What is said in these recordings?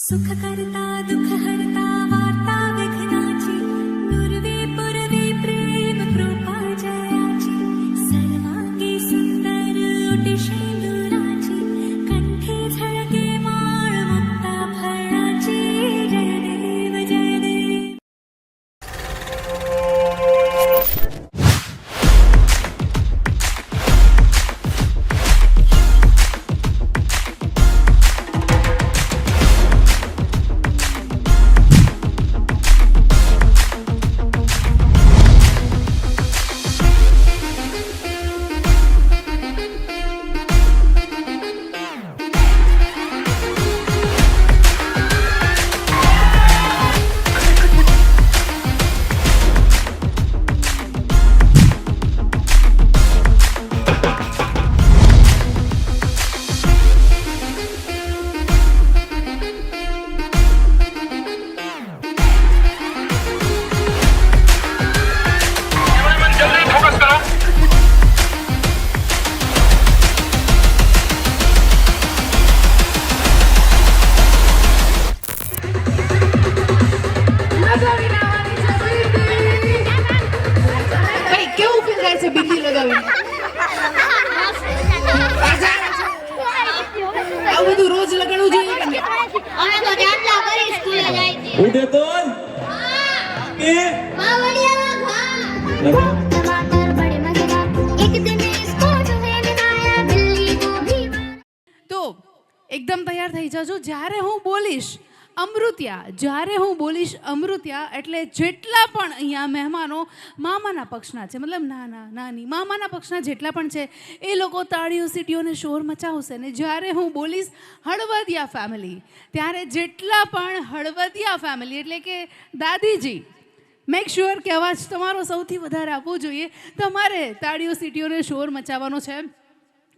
सुख करता दुख हरता वार्ता विघ्नाची पूर्वे पूर्वे प्रेम कृपा जयाची सर्वांगी सुंदर ओटी शेंदुराची कंठी झळके माळ मुक्ता फळाची जय देव जय देव. તો એકદમ તૈયાર થઈ જજો. જ્યારે હું બોલીશ અમૃત્યા, જ્યારે હું બોલીશ અમૃત્યા એટલે જેટલા પણ અહીંયા મહેમાનો મામાના પક્ષના છે, મતલબ નાના નાની મામાના પક્ષના જેટલા પણ છે એ લોકો તાળીઓ સીટીઓને શોર મચાવશે. ને જ્યારે હું બોલીશ હળવદિયા ફેમિલી, ત્યારે જેટલા પણ હળવદિયા ફેમિલી એટલે કે દાદીજી, મેક શ્યોર કે અવાજ તમારો સૌથી વધારે આપવો જોઈએ. તમારે તાળીઓ સીટીઓને શોર મચાવવાનો છે.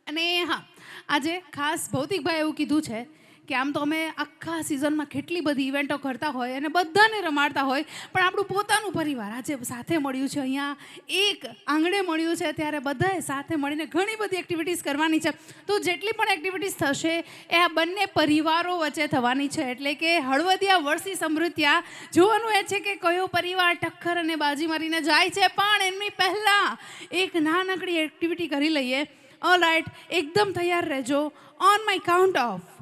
અને હા, આજે ખાસ ભૌતિકભાઈ એવું કીધું છે કે આમ તો અમે આખા સિઝનમાં કેટલી બધી ઇવેન્ટો કરતા હોય અને બધાને રમાડતા હોય, પણ આપણું પોતાનું પરિવાર આજે સાથે મળ્યું છે, અહીંયા એક આંગણે મળ્યું છે, ત્યારે બધાએ સાથે મળીને ઘણી બધી એક્ટિવિટીઝ કરવાની છે. તો જેટલી પણ એક્ટિવિટીઝ થશે એ આ બંને પરિવારો વચ્ચે થવાની છે. એટલે કે હળવદિયા વર્સિસ અમૃત્યા. જોવાનું એ છે કે કયો પરિવાર ટક્કર અને બાજી મારીને જાય છે. પણ એમની પહેલાં એક નાનકડી એક્ટિવિટી કરી લઈએ. ઓલરાઈટ, એકદમ તૈયાર રહેજો. ઓન માય કાઉન્ટ ઓફ,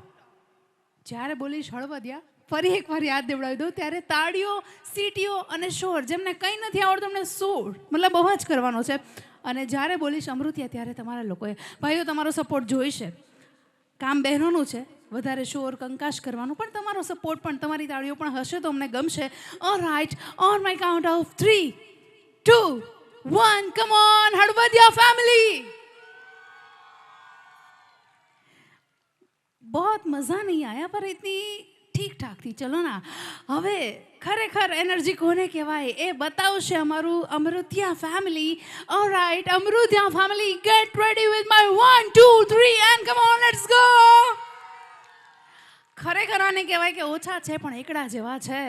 જ્યારે બોલીશ હળવદિયા, ફરી એકવાર યાદ દેવડાવી દઉં, ત્યારે તાળીઓ સીટીઓ અને શોર, જેમને કંઈ નથી આવડતું એમને શોર મતલબ અવાજ કરવાનો છે. અને જ્યારે બોલીશ અમૃત્યા ત્યારે તમારા લોકોએ, ભાઈઓ, તમારો સપોર્ટ જોઈશે. કામ બહેનોનું છે, વધારે શોર કંકાશ કરવાનું, પણ તમારો સપોર્ટ પણ, તમારી તાળીઓ પણ હશે તો અમને ગમશે. Alright, on my count of 3, 2, 1, come on Halvadiya family. बहुत मज़ा नहीं आया पर इतनी ठीक ठाक थी. चलो ना, હવે ખરેખર એનર્જી કોને કહેવાય એ બતાવશે અમારું Amritya family. Alright, Amritya family, get ready with my 1, 2, 3 and come on, let's go. ખરેખર આને કહેવાય કે ઓછા છે પણ એકડા જેવા છે.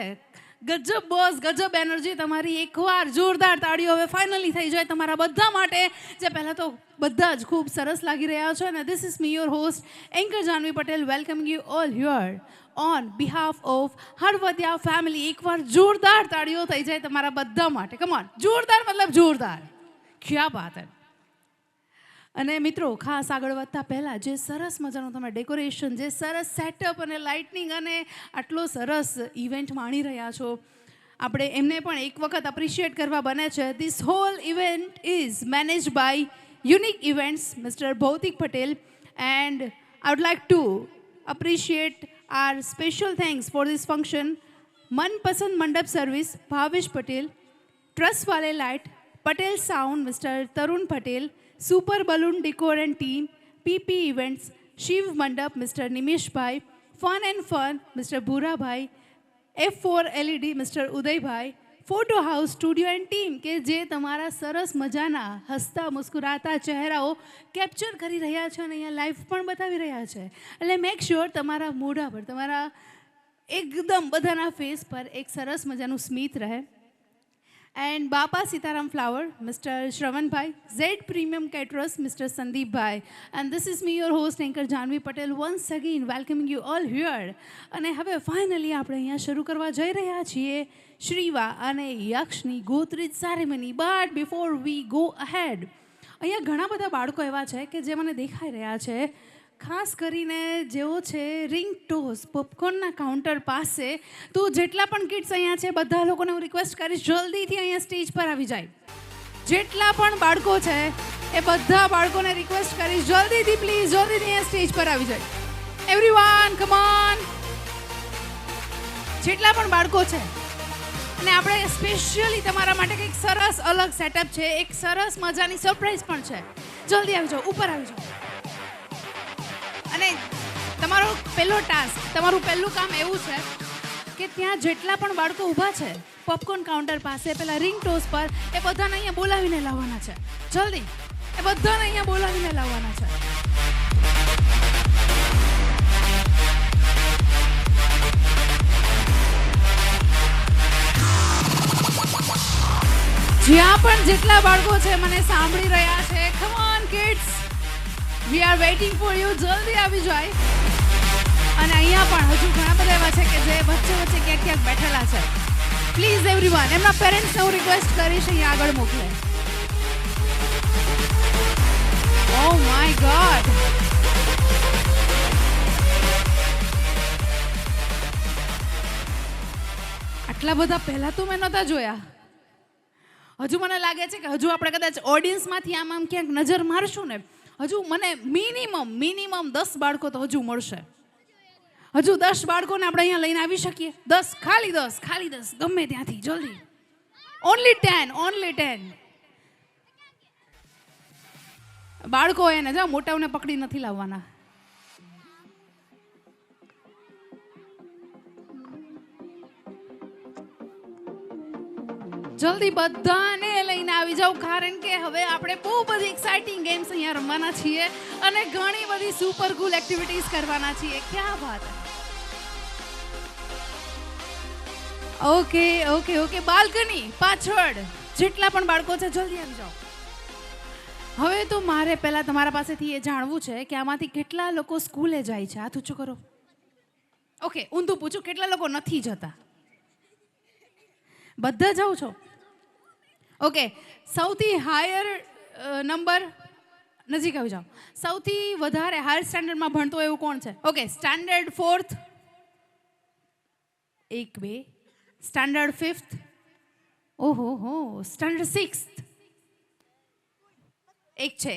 ગજબ બોસ, ગજબ એનર્જી તમારી. એકવાર જોરદાર તાળીઓ હવે ફાઇનલી થઈ જાય તમારા બધા માટે, જે પહેલાં તો બધા જ ખૂબ સરસ લાગી રહ્યા છો. અને this is me your host anchor Janvi Patel, welcoming you all here on behalf of Halvadiya family. એકવાર જોરદાર તાળીઓ થઈ જાય તમારા બધા માટે. કમ ઓન, જોરદાર મતલબ જોરદાર. ક્યા બાત હે. અને મિત્રો, ખાસ આગળ વધતા પહેલાં જે સરસ મજાનું તમે ડેકોરેશન, જે સરસ સેટઅપ અને લાઇટનિંગ અને આટલો સરસ ઇવેન્ટ માણી રહ્યા છો, આપણે એમને પણ એક વખત અપ્રિશિએટ કરવા બને છે. This whole event is managed by Unique Events, mister Bhautik Patel, and I would like to appreciate our special thanks for this function Manpasand Mandap service Bhavesh Patel, trust વાલે light, Patel sound mister Tarun Patel, super balloon decor and team, PP Events, Shiv Mandap mister Nimeshbhai, fun and fun mister Bhurabhai, F4 LED mister Udaybhai, photo house studio and team, કે જે તમારા સરસ મજાના હસતા મુસ્કુરાતા ચહેરાઓ capture કરી રહ્યા છે અને અહીંયા લાઈવ પણ બતાવી રહ્યા છે. એટલે મેક શ્યોર તમારા મોઢા પર, તમારા એકદમ બધાના ફેસ પર એક સરસ મજાનું સ્મિત રહે. and Bapa Sitaram Flower, Mr. Shravan Bhai, Z Premium Caterers, Mr. Sandeep Bhai, and this is me, your host, Anchor Janvi Patel, once again welcoming you all here. અને હવે ફાઇનલી આપણે અહીંયા શરૂ કરવા જઈ રહ્યા છીએ શ્રીવા અને યક્ષની ગોત્રીજ ceremony. But before we go ahead, અહીંયા ઘણા બધા બાળકો એવા છે કે જે મને દેખાઈ રહ્યા છે, ખાસ કરીને જેઓ છે રિંગ ટોસ પોપકોર્નના કાઉન્ટર પાસે. તો જેટલા પણ કિડ્સ અહીંયા છે બધા લોકોને હું રિક્વેસ્ટ કરીશ જલ્દીથી અહીંયા સ્ટેજ પર આવી જાય. જેટલા પણ બાળકો છે એ બધા બાળકોને રિક્વેસ્ટ કરીશ જલ્દીથી પ્લીઝ જલ્દીથી અહીંયા સ્ટેજ પર આવી જાય. Everyone come on. જેટલા પણ બાળકો છે, અને આપણે સ્પેશિયલી તમારા માટે કંઈક સરસ અલગ સેટઅપ છે, એક સરસ મજાની સરપ્રાઈઝ પણ છે. જલ્દી આવી જાઓ, ઉપર આવી જાઓ. અને તમારો પહેલો ટાસ્ક, તમારું પહેલું કામ એવું છે કે ત્યાં જેટલા પણ બાળકો ઊભા છે પોપકોર્ન કાઉન્ટર પાસે પેલા રિંગ ટોસ પર, એ બધાને અહીંયા બોલાવીને લાવવાના છે. જલ્દી એ બધાને અહીંયા બોલાવીને લાવવાના છે. જ્યાં પણ જેટલા બાળકો છે મને સાંભળી રહ્યા છે, come on kids, we are waiting for you. જલ્દી આવી જાય. અને અહીંયા પણ હજુ ઘણા બધા એવા છે કે જે વચ્ચે વચ્ચે ક્યાંક ક્યાંક બેઠેલા છે. પ્લીઝ એવરીવન, એમના પેરેન્ટ્સને હું રિક્વેસ્ટ કરીશ અહીંયા આગળ મોકલે. ઓ માય ગોડ, આટલા બધા પહેલા તો મેં નહોતા જોયા. હજુ મને લાગે છે કે હજુ આપણે કદાચ ઓડિયન્સમાંથી આમ ક્યાંક નજર મારશું ને, હજુ મને મિનિમમ 10 બાળકો તો હજુ મળશે. હજુ 10 બાળકોને આપણે અહીંયા લઈને આવી શકીએ. 10, ખાલી 10, ગમે ત્યાંથી જલ્દી. ઓનલી 10. બાળકો એને જા, મોટાઓને પકડી નથી લાવવાના. જલ્દી બધાને લઈને આવી જાવ, કારણ કે હવે આપણે બહુ બધી એક્સાઇટિંગ ગેમ્સ અહીંયા રમવાના છીએ અને ઘણી બધી સુપર કૂલ એક્ટિવિટીઝ કરવાના છીએ. ક્યાં વાત. ઓકે. બાલ્કની પાછળ જેટલા પણ બાળકો છે જલ્દી આવી જાઓ. હવે તો મારે પહેલા તમારા પાસેથી એ જાણવું છે કે આમાંથી કેટલા લોકો સ્કૂલે જાય છે. હાથ ઊંચું કરો. ઓકે, ઊંધું પૂછું, કેટલા લોકો નથી જતા? બધા જાઓ છો? ઓકે, સૌથી હાયર નંબર નજીક આવી જાઓ. સૌથી વધારે હાયર સ્ટાન્ડર્ડમાં ભણતો એવું કોણ છે? Okay, standard 4th 1 2, standard 5th, ઓહો, સ્ટાન્ડર્ડ 6th એક છે,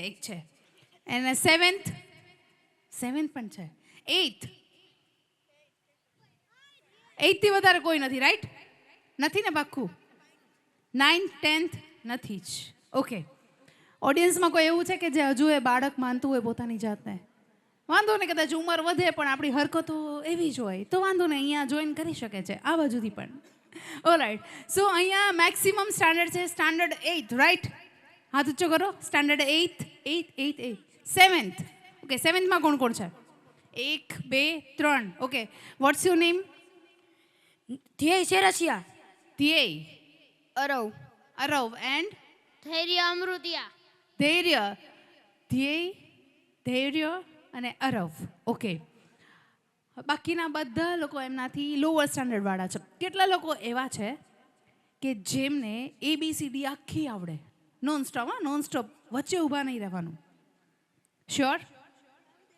અને 7th પણ છે, 8th થી વધારે કોઈ નથી, રાઈટ? નથી ને પાક્કું? 9th 10th નથી જ. ઓકે, ઓડિયન્સમાં કોઈ એવું છે કે જે હજુ એ બાળક માનતું હોય પોતાની જાતને? વાંધો ને, કદાચ ઉંમર વધે પણ આપણી હરકતો એવી જ હોય તો વાંધો ને, અહીંયા જોઈન કરી શકે છે આ બાજુથી પણ. ઓલરાઈટ, સો અહીંયા મેક્સિમમ સ્ટાન્ડર્ડ છે સ્ટાન્ડર્ડ 8th, રાઈટ? હાથ ઊંચો કરો. Standard 8th. 7th. Okay, 7th માં કોણ છે? 1 2 3. Okay, what's your name? ધ્યેય શેરસિયા. ધ્યેય. અરવ. એન્ડ? ધૈર્ય અમૃતિયા. ધૈર્ય અને અરવ. ઓકે, બાકીના બધા લોકો એમનાથી લોઅર સ્ટાન્ડર્ડ વાળા છે. કેટલા લોકો એવા છે કે જેમને ABCD આખી આવડે? નોન સ્ટોપ, વચ્ચે ઊભા નહીં રહેવાનું. શ્યોર?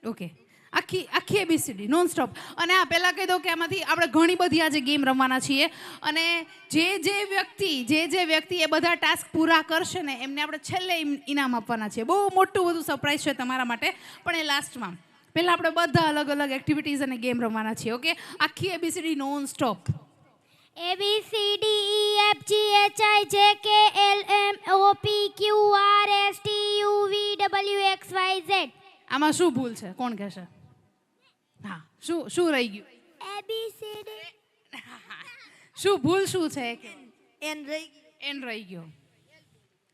ઓકે, આખી ABCD નોન સ્ટોપ. અને આ પહેલાં કહી દઉં કે આમાંથી આપણે ઘણી બધી આજે ગેમ રમવાના છીએ, અને જે વ્યક્તિ એ બધા ટાસ્ક પૂરા કરશે ને એમને આપણે છેલ્લે ઇનામ આપવાના છીએ. બહુ મોટું બધું સરપ્રાઈઝ છે તમારા માટે, પણ એ લાસ્ટમાં. પહેલાં આપણે બધા અલગ અલગ એક્ટિવિટીઝ અને ગેમ રમવાના છીએ. ઓકે, આખી ABCD નોન સ્ટોપ. ABCDEFGHIJKLMNOPQRSTUVWXYZ. આમાં શું ભૂલ છે? કોણ કહેશે? હા, શું રહી ગયું? ABCD. શું ભૂલ શું છે? એન રહી ગયો.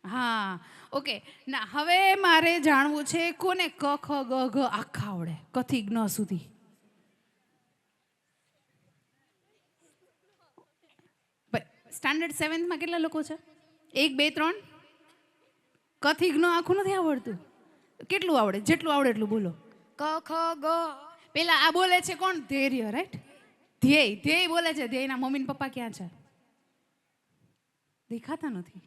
હા, ઓકે. ના, હવે મારે જાણવું છે કોને ક ખ ગ ઘ આખા આવડે, કથી જ્ઞ સુધી? સ્ટાન્ડર્ડ 7th માં કેટલા લોકો છે? 1 2 3 કથી જ્ઞ આખું નથી આવડતું? કેટલું આવડે? જેટલું આવડે એટલું બોલો. ક ખ ગ પેલા આ બોલે છે કોણ? ધૈર્ય, રાઈટ? ધ્યેય, ધ્યેય બોલે છે. ધ્યેયના મમ્મી ને પપ્પા ક્યાં છે? દેખાતા નથી.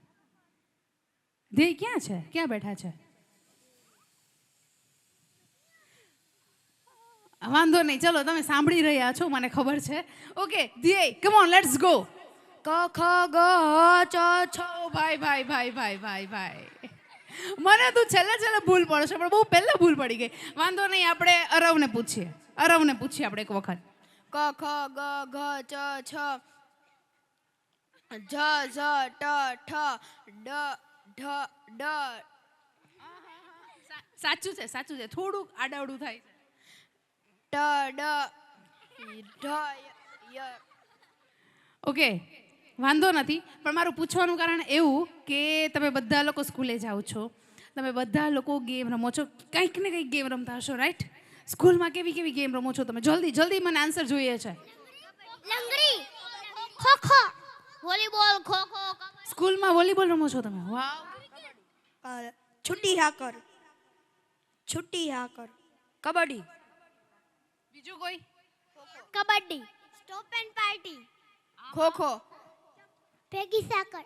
ધ્યેય ક્યાં છે? ક્યાં બેઠા છે? વાંધો નહીં, ચલો તમે સાંભળી રહ્યા છો, મને ખબર છે. ઓકે, ધ્યેય, કમ ઓન, લેટ્સ ગો. ક ખ ગ હ ચ છ. ભાઈ ભાઈ ભાઈ ભાઈ ભાઈ ભાઈ, મને તું છેલ્લે ભૂલ પડશે, પણ બહુ પહેલા ભૂલ પડી ગઈ. વાંધો નહીં, આપણે અરવને પૂછીએ આપણે એક વખત. ક ખ ગ ઘ ચ છ જ ઝ ટ ઠ ડ ઢ ડ. સાચું છે, થોડુંક આડાવડું થાય છે. ટ ડ ઢ ય. ઓકે, વાંધો નથી, પણ મારું પૂછવાનું કારણ એવું કે તમે બધા લોકો સ્કૂલે જાઓ છો, તમે બધા લોકો ગેમ રમો છો, કંઈક ને કંઈક ગેમ રમતા હશો, રાઈટ? સ્કૂલમાં કેવી ગેમ રમો છો તમે? જલ્દી મને આન્સર જોઈએ છે. લંગડી, ખો ખો, વોલીબોલ, ખો ખો. સ્કૂલમાં વોલીબોલ રમો છો તમે? વાવ. છુટ્ટી હાકર, કબડ્ડી. બીજું કોઈ? Kabaddi, stop and party, kho kho, ભેગી સાકર.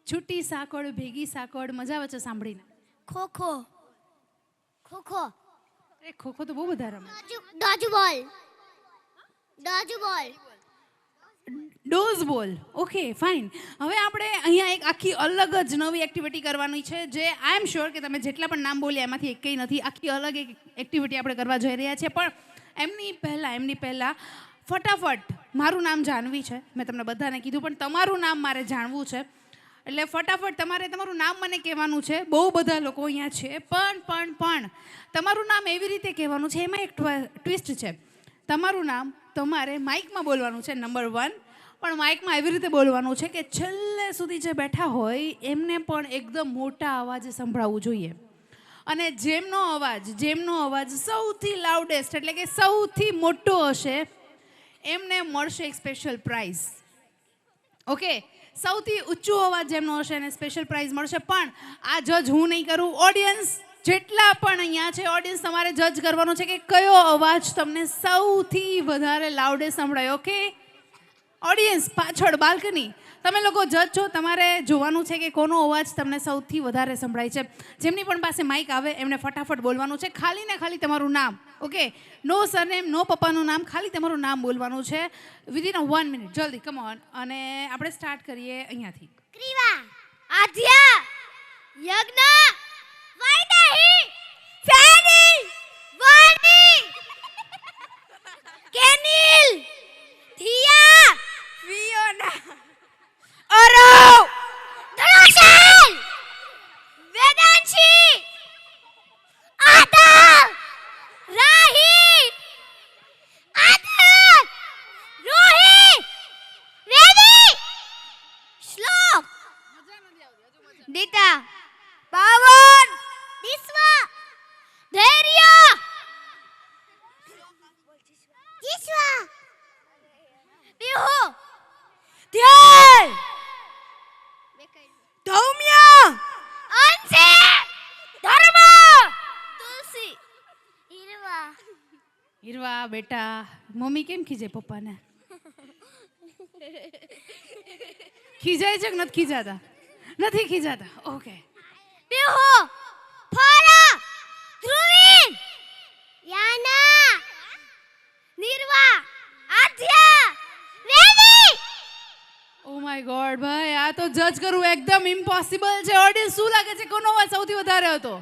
છુટ્ટી સાંકળ, ભેગી સાંકળ, મજા આવે છે સાંભળીને. ખો ખો, ખો ખો. અરે ખોખો તો બહુ બધા રમે. ડોજબોલ, ડોજબોલ. ડોઝ બોલ. Okay, fine. હવે આપણે અહીંયા એક આખી અલગ જ નવી એક્ટિવિટી કરવાની છે, જે આઈ એમ શ્યોર કે તમે જેટલા પણ નામ બોલ્યા એમાંથી એકેય નથી. આખી અલગ એક એક્ટિવિટી આપણે કરવા જઈ રહ્યા છીએ, પણ એમની પહેલાં ફટાફટ, મારું નામ જાનવી છે, મેં તમને બધાને કીધું, પણ તમારું નામ મારે જાણવું છે. એટલે ફટાફટ તમારે તમારું નામ મને કહેવાનું છે. બહુ બધા લોકો અહીંયા છે, પણ તમારું નામ એવી રીતે કહેવાનું છે, એમાં એક ટ્વિસ્ટ છે. તમારું નામ તમારે માઇકમાં બોલવાનું છે, નંબર 1, પણ માઇકમાં એવી રીતે બોલવાનું છે કે છેલ્લે સુધી જે બેઠા હોય એમને પણ એકદમ મોટા અવાજે સંભળાવવું જોઈએ. અને જેમનો અવાજ સૌથી લાઉડેસ્ટ, એટલે કે સૌથી મોટો હશે, એમને મળશે એક સ્પેશિયલ પ્રાઇઝ. ઓકે, સૌથી ઊંચો અવાજ જેમનો હશે એને સ્પેશિયલ પ્રાઇઝ મળશે. પણ આ જજ હું નહીં કરું, ઓડિયન્સ જેટલા પણ અહીંયા છે, ઓડિયન્સ તમારે જજ કરવાનો છે કે કયો અવાજ તમને સૌથી વધારે લાઉડેસ્ટ સંભળાય. ઓકે, ઓડિયન્સ પાછળ બાલ્કની, તમે લોકો જજ છો, તમારે જોવાનું છે કે કોનો અવાજ તમને સૌથી વધારે સંભળાય છે. જેમની પણ પાસે માઇક આવે એમને ફટાફટ બોલવાનું છે, ખાલી ને ખાલી તમારું નામ. ઓકે, નો સરનેમ, નો પપ્પાનું નામ, ખાલી તમારું નામ બોલવાનું છે વિધિન 1 મિનિટ. જલ્દી, કમ ઓન. અને આપણે સ્ટાર્ટ કરીએ અહીંયાથી. ક્રીવા, આધ્યા, યજ્ઞ, વૈદેહી, ફેની, વાણી, કેનિલ, ધીયા, ફિયોના, અરવ, ધનુષલ, વેદાંશી, આદા, રાહી, આદર, રોહી, વેદી, શ્લોક, દીતા, પાવન, વિશ્વા, ધૈર્ય, ઈશ્વા, વિહુ, ધ્યેય, ધૌમ્ય, અંશે, ધર્મ, તુલસી, હીરવા. બેટા, મમ્મી કેમ ખીજાય પપ્પાને? ખીજાય છે કે નથી ખીજાતા? નથી ખીજાતા. Okay, Vihu, Fara, Dhruvi, Yana, Nirva, Aadhya, Vedi. Oh my god ભાઈ, આ તો જજ કરવું એકદમ ઇમ્પોસિબલ છે. ઓડિયન્સ, શું લાગે છે કોનો અવાજ સૌથી વધારે હતો?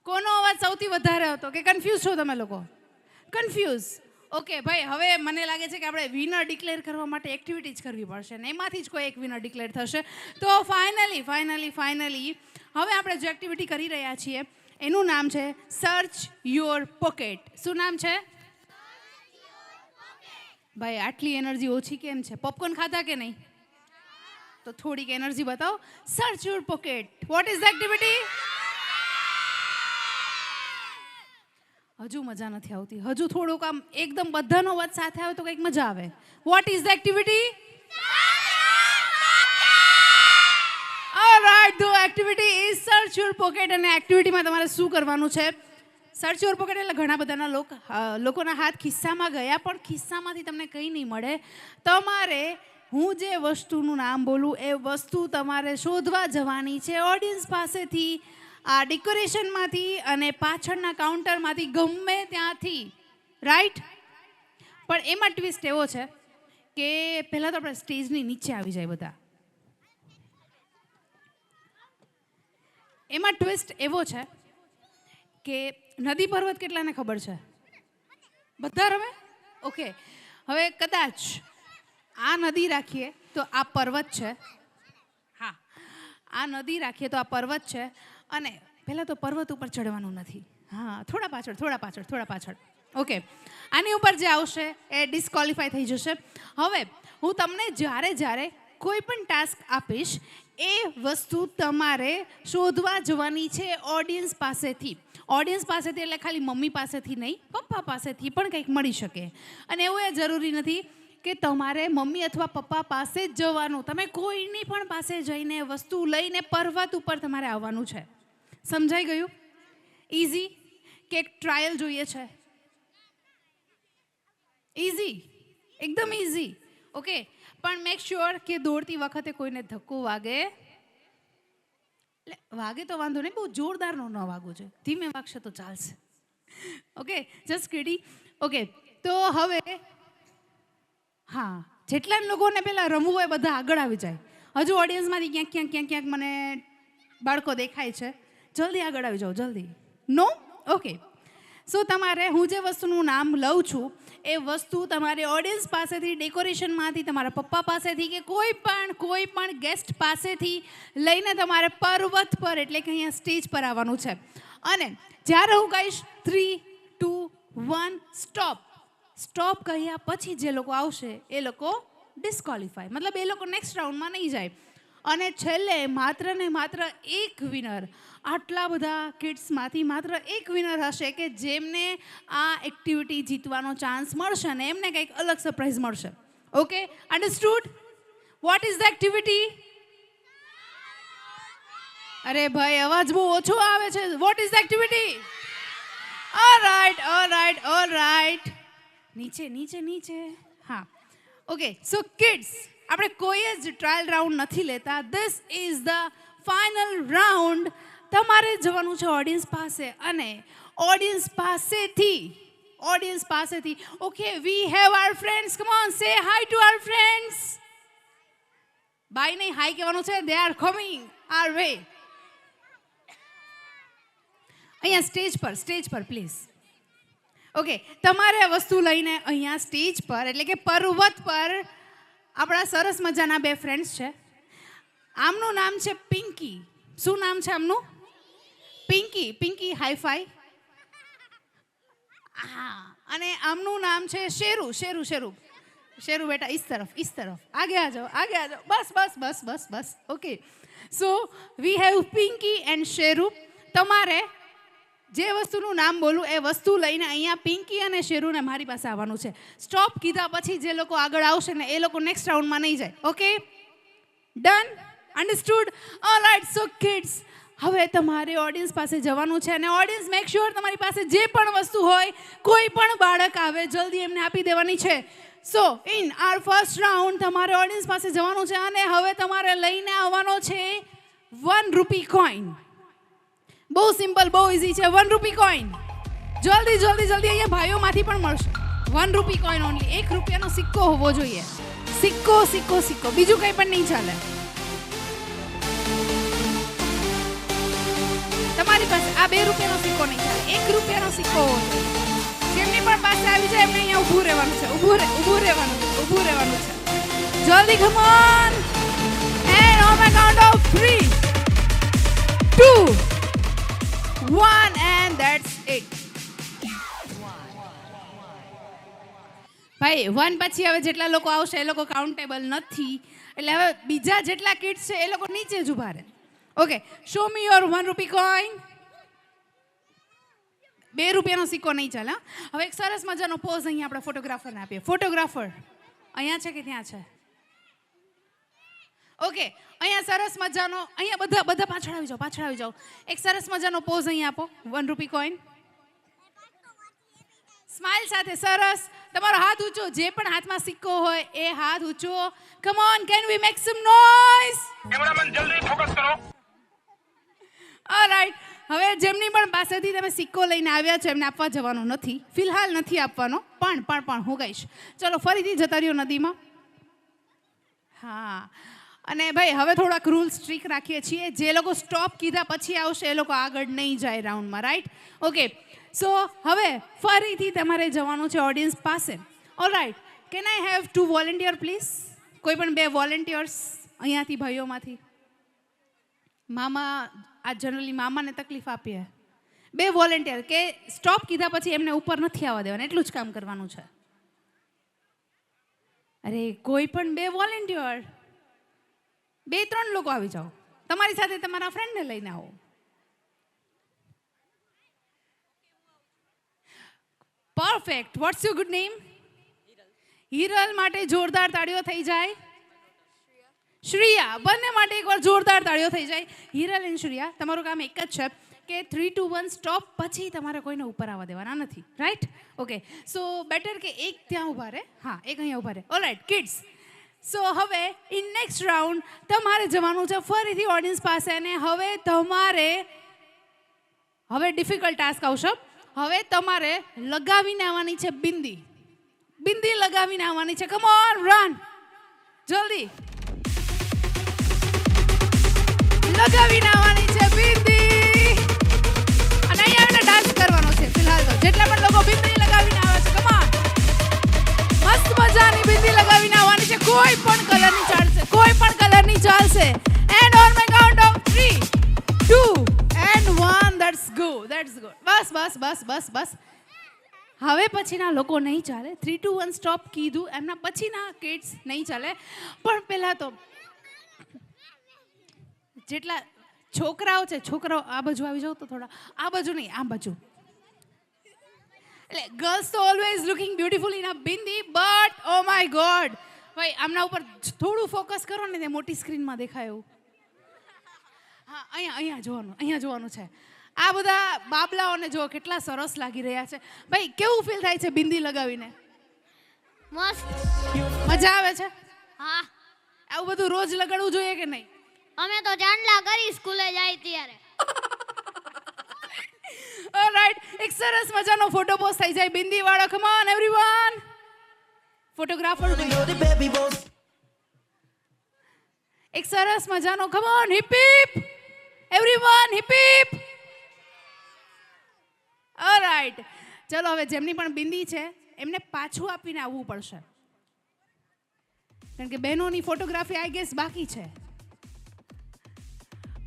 કોનો અવાજ સૌથી વધારે હતો? કે કન્ફ્યુઝ છો તમે લોકો? કન્ફ્યુઝ. ઓકે ભાઈ, હવે મને લાગે છે કે આપણે વિનર ડિક્લેર કરવા માટે એક્ટિવિટી જ કરવી પડશે ને એમાંથી જ કોઈ એક વિનર ડિક્લેર થશે. તો ફાઇનલી હવે આપણે જે એક્ટિવિટી કરી રહ્યા છીએ એનું નામ છે સર્ચ યોર પોકેટ. શું નામ છે ભાઈ? આટલી એનર્જી ઓછી કેમ છે? પોપકોર્ન ખાધા કે નહીં? તો થોડીક એનર્જી બતાવો. Search your pocket. What is the activity? હજુ મજા નથી આવતી. હજુ થોડુંક આમ એકદમ બધાનો અવાજ સાથે આવે તો કંઈક મજા આવે. What is the activity? Search your pocket અને એક્ટિવિટીમાં તમારે શું કરવાનું છે? સર્ચ યોર પોકેટ એટલે ઘણા બધાના લોકોના હાથ ખિસ્સામાં ગયા, પણ ખિસ્સામાંથી તમને કંઈ નહીં મળે. તમારે હું જે વસ્તુનું નામ બોલું એ વસ્તુ તમારે શોધવા જવાની છે ઓડિયન્સ પાસેથી, આ ડેકોરેશનમાંથી અને પાછળના કાઉન્ટરમાંથી, ગમે ત્યાંથી, રાઈટ? પણ એમાં ટ્વિસ્ટ એવો છે કે પહેલાં તો આપણે સ્ટેજની નીચે આવી જાય બધા. એમાં ટ્વિસ્ટ એવો છે કે નદી પર્વત કેટલાને ખબર છે? બધા રમે? ઓકે, હવે કદાચ આ નદી રાખીએ તો આ પર્વત છે. હા, આ નદી રાખીએ તો આ પર્વત છે. અને પહેલાં તો પર્વત ઉપર ચડવાનું નથી. હા, થોડા પાછળ. ઓકે, આની ઉપર જે આવશે એ ડિસ્કોલિફાય થઈ જશે. હવે હું તમને જ્યારે કોઈ પણ ટાસ્ક આપીશ એ વસ્તુ તમારે શોધવા જવાની છે ઓડિયન્સ પાસેથી. ઓડિયન્સ પાસેથી એટલે ખાલી મમ્મી પાસેથી નહીં, પપ્પા પાસેથી પણ કંઈક મળી શકે. અને એવું એ જરૂરી નથી કે તમારે મમ્મી અથવા પપ્પા પાસે જ જવાનું. તમે કોઈની પણ પાસે જઈને વસ્તુ લઈને પર્વત ઉપર તમારે આવવાનું છે. સમજાઈ ગયું? ઇઝી કે એક ટ્રાયલ જોઈએ છે? ઇઝી, એકદમ ઇઝી. ઓકે, પણ મેક શ્યોર કે દોડતી વખતે કોઈને ધક્કો વાગે તો વાંધો નહીં, બહુ જોરદારનો ન વાગવો છે, ધીમે વાગશે તો ચાલશે. Okay, just કિડી. ઓકે, તો હવે હા, જેટલા લોકોને પહેલાં રમવું હોય બધા આગળ આવી જાય. હજુ ઓડિયન્સમાંથી ક્યાંક મને બાળકો દેખાય છે, જલ્દી આગળ આવી જાઓ, જલ્દી. નો? ઓકે, સો તમારે હું જે વસ્તુનું નામ લઉં છું એ વસ્તુ તમારે ઓડિયન્સ પાસેથી, ડેકોરેશનમાંથી, તમારા પપ્પા પાસેથી કે કોઈ પણ ગેસ્ટ પાસેથી લઈને તમારે પર્વત પર એટલે કે અહીંયા સ્ટેજ પર આવવાનું છે. અને જ્યારે હું કહીશ 3, 2, 1 સ્ટોપ કહ્યા પછી જે લોકો આવશે એ લોકો ડિસ્કોલિફાય, મતલબ એ લોકો નેક્સ્ટ રાઉન્ડમાં નહીં જાય. અને છેલ્લે માત્ર ને માત્ર એક વિનર, આટલા બધા કિડ્સમાંથી માત્ર એક વિનર હશે કે જેમને આ એક્ટિવિટી જીતવાનો ચાન્સ મળશે અને એમને કંઈક અલગ સરપ્રાઈઝ મળશે. Okay, understood? What is the activity? અરે ભાઈ, અવાજ બહુ ઓછો આવે છે. What is the activity? All right. નીચે. હા, ઓકે. સો કિડ્સ, આપણે કોઈ જ ટ્રાયલ રાઉન્ડ નથી લેતા. This is the final round. તમારે જવાનું છે ઓડિયન્સ પાસે અને ઓડિયન્સ પાસેથી okay, we have our friends. Come on, say hi to our friends. Bye નહીં, હાય કહેવાનું છે. They are coming our way. અહીંયા સ્ટેજ પર પ્લીઝ. ઓકે, તમારે વસ્તુ લઈને અહીંયા સ્ટેજ પર એટલે કે પર્વત પર આપણા સરસ મજાના 2 ફ્રેન્ડ્સ છે. આમનું નામ છે પિંકી. શું નામ છે આમનું? પિંકી હાઈફાઈ. હા, અને આમનું નામ છે શેરુ બેટા. ઇસ તરફ આગે આ જાઓ. બસ. Okay, so we have Pinky and Sheru. તમારે જે વસ્તુનું નામ બોલું એ વસ્તુ લઈને અહીંયા પિંકી અને શેરુને મારી પાસે આવવાનું છે. સ્ટોપ કીધા પછી જે લોકો આગળ આવશે ને એ લોકો નેક્સ્ટ રાઉન્ડમાં નહીં જાય. Okay, done? અન્ડરસ્ટુડ? ઓલરાઈટ. સો કિડ્સ, હવે તમારે ઓડિયન્સ પાસે જવાનું છે અને ઓડિયન્સ મેક શ્યોર તમારી પાસે જે પણ વસ્તુ હોય, કોઈ પણ બાળક આવે જલ્દી એમને આપી દેવાની છે. સો ઇન આર ફર્સ્ટ રાઉન્ડ તમારે ઓડિયન્સ પાસે જવાનું છે અને હવે તમારે લઈને આવવાનો છે 1 રૂપી કોઈન. બહુ સિમ્પલ, બહુ ઇઝી છે. 1 રૂપી કોઈન. જલ્દી અહીંયા ભાઈઓમાંથી પણ મળશે. 1 રૂપી કોઈન ઓનલી. 1 રૂપિયાનો સિક્કો હોવો જોઈએ. સિક્કો. બીજું કંઈ પણ નહીં ચાલે. તમારી પાસે આ 2 રૂપિયાનો સિક્કો નહીં ચાલે. 1 રૂપિયાનો સિક્કો હોવો જોઈએ. જેમની પણ પાસે આવી જાય એમને અહીંયા ઊભું રહેવાનું છે. ઊભું રહેવાનું છે. જલ્દી, come on. And on my count of 3, 2, 1 and that's it. ભાઈ 1 પછી હવે જેટલા લોકો આવશે એ લોકો કાઉન્ટેબલ નથી. એટલે હવે બીજા જેટલા કિડ્સ છે એ લોકો નીચે જ ઊભા રહે. ઓકે, શો મી યોર 1 રૂપી કોઈન. 2 રૂપિયાનો સિક્કો નહીં ચાલે. હવે એક સરસ મજાનો પોઝ અહીંયા આપણે ફોટોગ્રાફરને આપીએ. ફોટોગ્રાફર અહીંયા છે કે ત્યાં છે? ઓકે, અહીંયા સરસ મજાનો, અહીંયા બધા પાછળ આવી જાઓ. એક સરસ મજાનો પોઝ અહીંયા આપો, 1 રૂપી કોઈન. સ્માઇલ સાથે સરસ. તમારો હાથ ઊંચો, જે પણ હાથમાં સિક્કો હોય એ હાથ ઊંચો. Come on, can we make some noise? Cameraman જલ્દી ફોકસ કરો. ઓલરાઈટ, હવે જેમની પણ પાસેથી તમે સિક્કો લઈને આવ્યા છો એમને આપવા જવાનો નથી, ફિલહાલ નથી આપવાનો, પણ હું કહીશ, ચલો ફરીથી જતા રહ્યો નદીમાં. હા, અને ભાઈ હવે થોડાક રૂલ સ્ટ્રિક રાખીએ છીએ. જે લોકો સ્ટોપ કીધા પછી આવશે એ લોકો આગળ નહીં જાય રાઉન્ડમાં, રાઈટ? ઓકે, સો હવે ફરીથી તમારે જવાનું છે ઓડિયન્સ પાસે. Alright, can I have 2 volunteer please? કોઈ પણ 2 વોલેન્ટિયર્સ અહીંયાથી ભાઈઓમાંથી. મામા, આ જનરલી મામાને તકલીફ આપીએ. 2 વોલેન્ટિયર કે સ્ટોપ કીધા પછી એમને ઉપર નથી આવવા દેવાના, એટલું જ કામ કરવાનું છે. અરે કોઈ પણ 2 વોલેન્ટિયર, 2-3 લોકો આવી જાઓ. તમારી સાથે તમારા ફ્રેન્ડને લઈને આવો. Perfect. Watts your good name? Hiral માટે જોરદાર તાળીઓ થઈ જાય. શ્રેયા, બંને માટે એકવાર જોરદાર તાળીઓ થઈ જાય. હિરલ અને શ્રેયા, તમારું કામ એક જ છે કે 3, 2, 1 સ્ટોપ પછી તમારે કોઈને ઉપર આવવા દેવાના નથી, રાઈટ? ઓકે, સો બેટર કે એક ત્યાં ઊભા રહે. હા, એક અહીંયા ઊભા રહે. ઓલરાઈટ કિડ્સ, સો હવે ઇન નેક્સ્ટ રાઉન્ડ તમારે જવાનું છે ફરીથી ઓડિયન્સ પાસે. અને હવે તમારે ડિફિકલ્ટ ટાસ્ક આવશે. હવે તમારે લગાવીને આવવાની છે બિંદી. બિંદી લગાવીને આવવાની છે. કમ ઓન, રન જલ્દી. લગાવીને આવવાની છે બિંદી. અને અહીંયા આવીને ડાન્સ કરવાનો છે ફિલહાલ તો. જેટલા પણ લોકો બિંદી લગાવીને આવે છે, કમ ઓન, મસ્ત મજાની બિંદી લગાવીને આવવાની છે. કોઈ પણ કલરની ચાલશે, કોઈ પણ કલરની ચાલશે. And on my count of 3, 2 and 1. That's good. બસ. હવે પછીના લોકો નહીં ચાલે. 3, 2, 1 સ્ટોપ કીધું, એમના પછીના કિડ્સ નહીં ચાલે. પણ પહેલા તો જેટલા છોકરાઓ છે, છોકરાઓ આ બાજુ આવી જાઓ તો થોડા. આ બાજુ નહીં, આ બાજુ. એટલે ગર્લ્સ તો always looking beautiful in a bindi, but O my god, ભાઈ આમના ઉપર થોડું ફોકસ કરો ને, તે મોટી સ્ક્રીનમાં દેખાય એવું. હા, અહીંયા જોવાનું છે. આ બધા બાબલાઓને જો કેટલા સરસ લાગી રહ્યા છે. ભાઈ કેવું ફીલ થાય છે બિંદી લગાવીને? મસ્ત. મજા આવે છે? હા, આવું બધું રોજ લગાડવું જોઈએ કે નહીં? અમે તો ચાંદલા કરી સ્કૂલે જાય ત્યારે. ઓલરાઈટ, એક સરસ મજાનો ફોટો પોસ્ટ થઈ જાય બિંદી વાળો. કમ ઓન એવરીવન, ફોટોગ્રાફર એક સરસ મજાનો. Come on, hip hip everyone, hip hip. Alright, ચલો હવે જેમની પણ બિંદી છે એમને પાછું આપીને આવવું પડશે, કારણ કે બહેનોની ફોટોગ્રાફી આઈ ગેસ બાકી છે.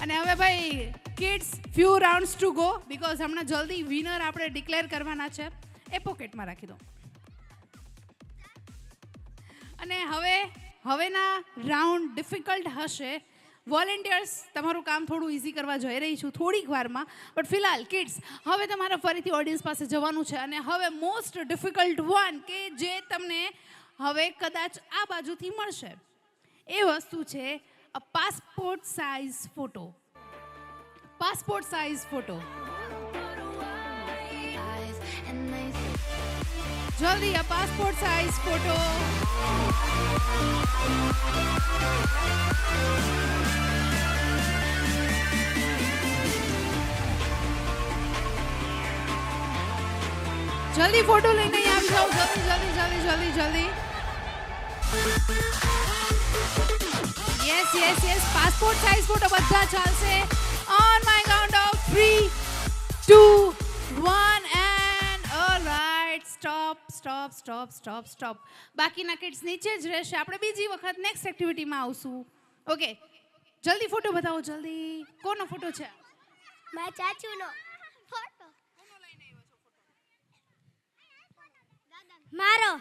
અને હવે ભાઈ kids, few rounds to go, because હમણાં જલ્દી વિનર આપણે ડિક્લેર કરવાના છે. એ પોકેટમાં રાખી દો. અને હવેના રાઉન્ડ ડિફિકલ્ટ હશે. વોલેન્ટિયર્સ, તમારું કામ થોડું ઇઝી કરવા જઈ રહી છું થોડીક વારમાં. બટ ફિલહાલ કિડ્સ, હવે તમારે ફરીથી ઓડિયન્સ પાસે જવાનું છે. અને હવે મોસ્ટ ડિફિકલ્ટ વન કે જે તમને હવે કદાચ આ બાજુથી મળશે, એ વસ્તુ છે a passport size photo. Passport size photo. जल्दी a passport size photo. जल्दी फोटो लेने આવી જાઓ. જલ્દી. Yes. Passport size photo બધા ચાલશે. On my count of 3, 2, 1 and all right. Stop. બાકીના કિડ્સ નીચે જ રહેશે. આપણે બીજી વખત નેક્સ્ટ એક્ટિવિટીમાં આવશું. ઓકે, જલ્દી ફોટો બતાવો. જલ્દી. કોનો ફોટો છે? મારા ચાચુનો ફોટો. મારો,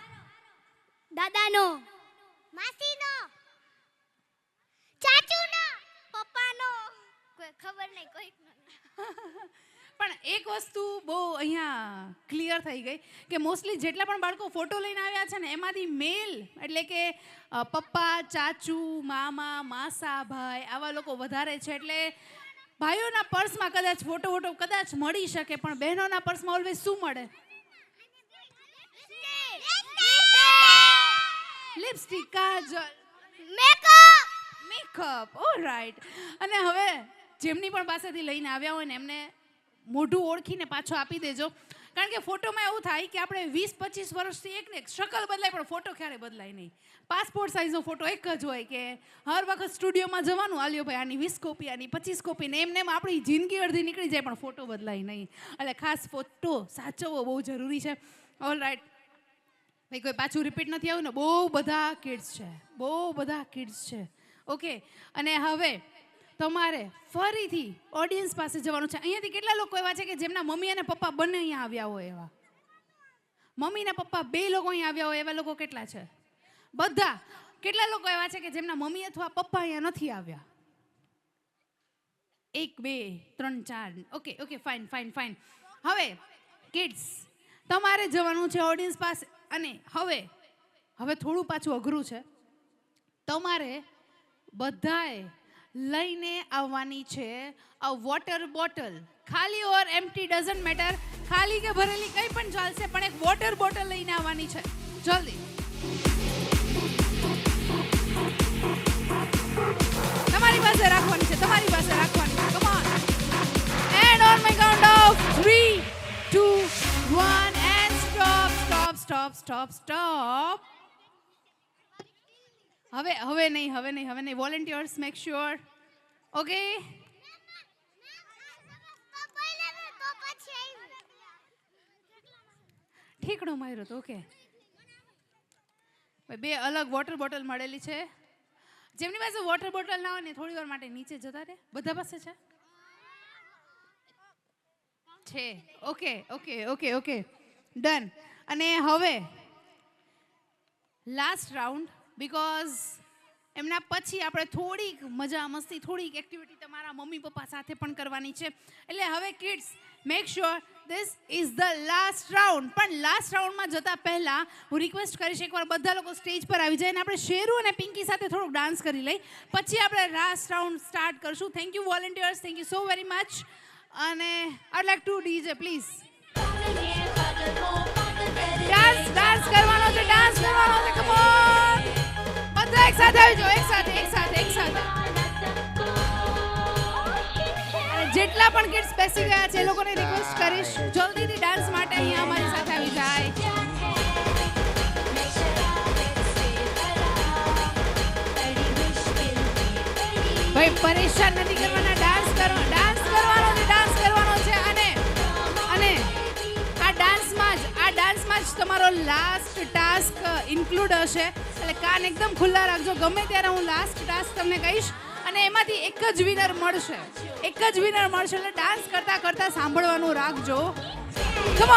દાદાનો, માસીનો, ચાચુનો, પપ્પાનો. કોઈ ખબર નહીં, કોઈ પણ પણ એક વસ્તુ બહુ અહીંયા ક્લિયર થઈ ગઈ કે મોસ્ટલી જેટલા પણ બાળકો ફોટો લઈને આવ્યા છે ને એમાંથી મેલ એટલે કે પપ્પા, ચાચુ, મામા, માસા, ભાઈ આવા લોકો વધારે છે. એટલે ભાઈઓના પર્સમાં કદાચ ફોટો કદાચ મળી શકે, પણ બહેનોના પર્સમાં ઓલવેઝ શું મળે? લિપસ્ટિક, કાજલ, મેકઅપ. ઓલરાઈટ. અને હવે જેમની પણ પાસેથી લઈને આવ્યા હોય ને એમને મોઢું ઓળખીને પાછો આપી દેજો, કારણ કે ફોટોમાં એવું થાય કે આપણે 20-25 વર્ષથી એકને એક શકલ બદલાય પણ ફોટો ક્યારે બદલાય નહીં. પાસપોર્ટ સાઇઝનો ફોટો એક જ હોય કે હર વખત સ્ટુડિયોમાં જવાનું, આલ્યો ભાઈ આની 20 કોપી, આની 25 કોપી, ને એમને આપણી જિંદગી અડધી નીકળી જાય પણ ફોટો બદલાય નહીં. એટલે ખાસ ફોટો સાચવવો બહુ જરૂરી છે. ઓલરાઈટ ભાઈ, કોઈ પાછું રિપીટ નથી આવ્યું ને? બહુ બધા કિડ્સ છે. ઓકે, અને હવે તમારે ફરીથી ઓડિયન્સ પાસે જવાનું છે. અહીંયાથી કેટલા લોકો એવા છે કે જેમના મમ્મી અને પપ્પા બંને અહીંયા આવ્યા હોય? એવા મમ્મી ને પપ્પા બે લોકો અહીંયા આવ્યા હોય એવા લોકો કેટલા છે? બધા. કેટલા લોકો એવા છે કે જેમના મમ્મી અથવા પપ્પા અહીંયા નથી આવ્યા? 1, 2, 3, 4. Okay, fine. હવે કિડ્સ, તમારે જવાનું છે ઓડિયન્સ પાસે. અને હવે થોડું પાછું અઘરું છે. તમારે બધાએ લઈને આવવાની છે અ વોટર બોટલ. ખાલી ઓર એમ્પ્ટી ડઝન્ટ મેટર, ખાલી કે ભરેલી કંઈ પણ ચાલશે, પણ એક વોટર બોટલ લઈને આવવાની છે. જલ્દી તમારી પાસે રાખવાની છે. Come on. And on my count of 3, 2, 1 and stop. હવે નહીં. Volunteers make sure. ઓકે, ઠીકડો માર્યો તો. ઓકે, બે અલગ વોટર બોટલ મળેલી છે. જેમની પાસે વોટર બોટલ ના હોય ને થોડી વાર માટે નીચે જતા રહે. બધા પાસે છે? Okay, done. અને હવે લાસ્ટ રાઉન્ડ, બીકોઝ એમના પછી આપણે થોડીક મજા મસ્તી, થોડીક એક્ટિવિટી તમારા મમ્મી પપ્પા સાથે પણ કરવાની છે. એટલે હવે kids, make sure this is the last round. પણ લાસ્ટ રાઉન્ડમાં જતા પહેલા હું રિક્વેસ્ટ કરીશ એકવાર બધા લોકો સ્ટેજ પર આવી જાય અને આપણે શેરુ અને પિંકી સાથે થોડુંક ડાન્સ કરી લઈ, પછી આપણે લાસ્ટ રાઉન્ડ સ્ટાર્ટ કરશું. Thank you volunteers, thank you so very much. અને I like to DJ please. Dance કરવાનો છે. કમ ઓન, બધા એક સાથે આવી જાઓ. એક સાથે. જેટલા પણ કિડ્સ બેસી ગયા છે એ લોકોને રિક્વેસ્ટ કરીશ જલ્દીથી ડાન્સ માટે અહીંયા અમારી સાથે આવી જાય. ભાઈ પરેશાન નથી કરવાના, ડાન્સ કરવાનો છે. અને આ ડાન્સમાં જ તમારો લાસ્ટ ટાસ્ક ઇન્ક્લુડ હશે. એટલે કાન એકદમ ખુલ્લા રાખજો. ગમે ત્યારે હું લાસ્ટ ટાસ્ક તમને કહીશ અને એમાંથી એક જ વિનર મળશે. એટલે ડાન્સ કરતા સાંભળવાનું રાખજો. કમ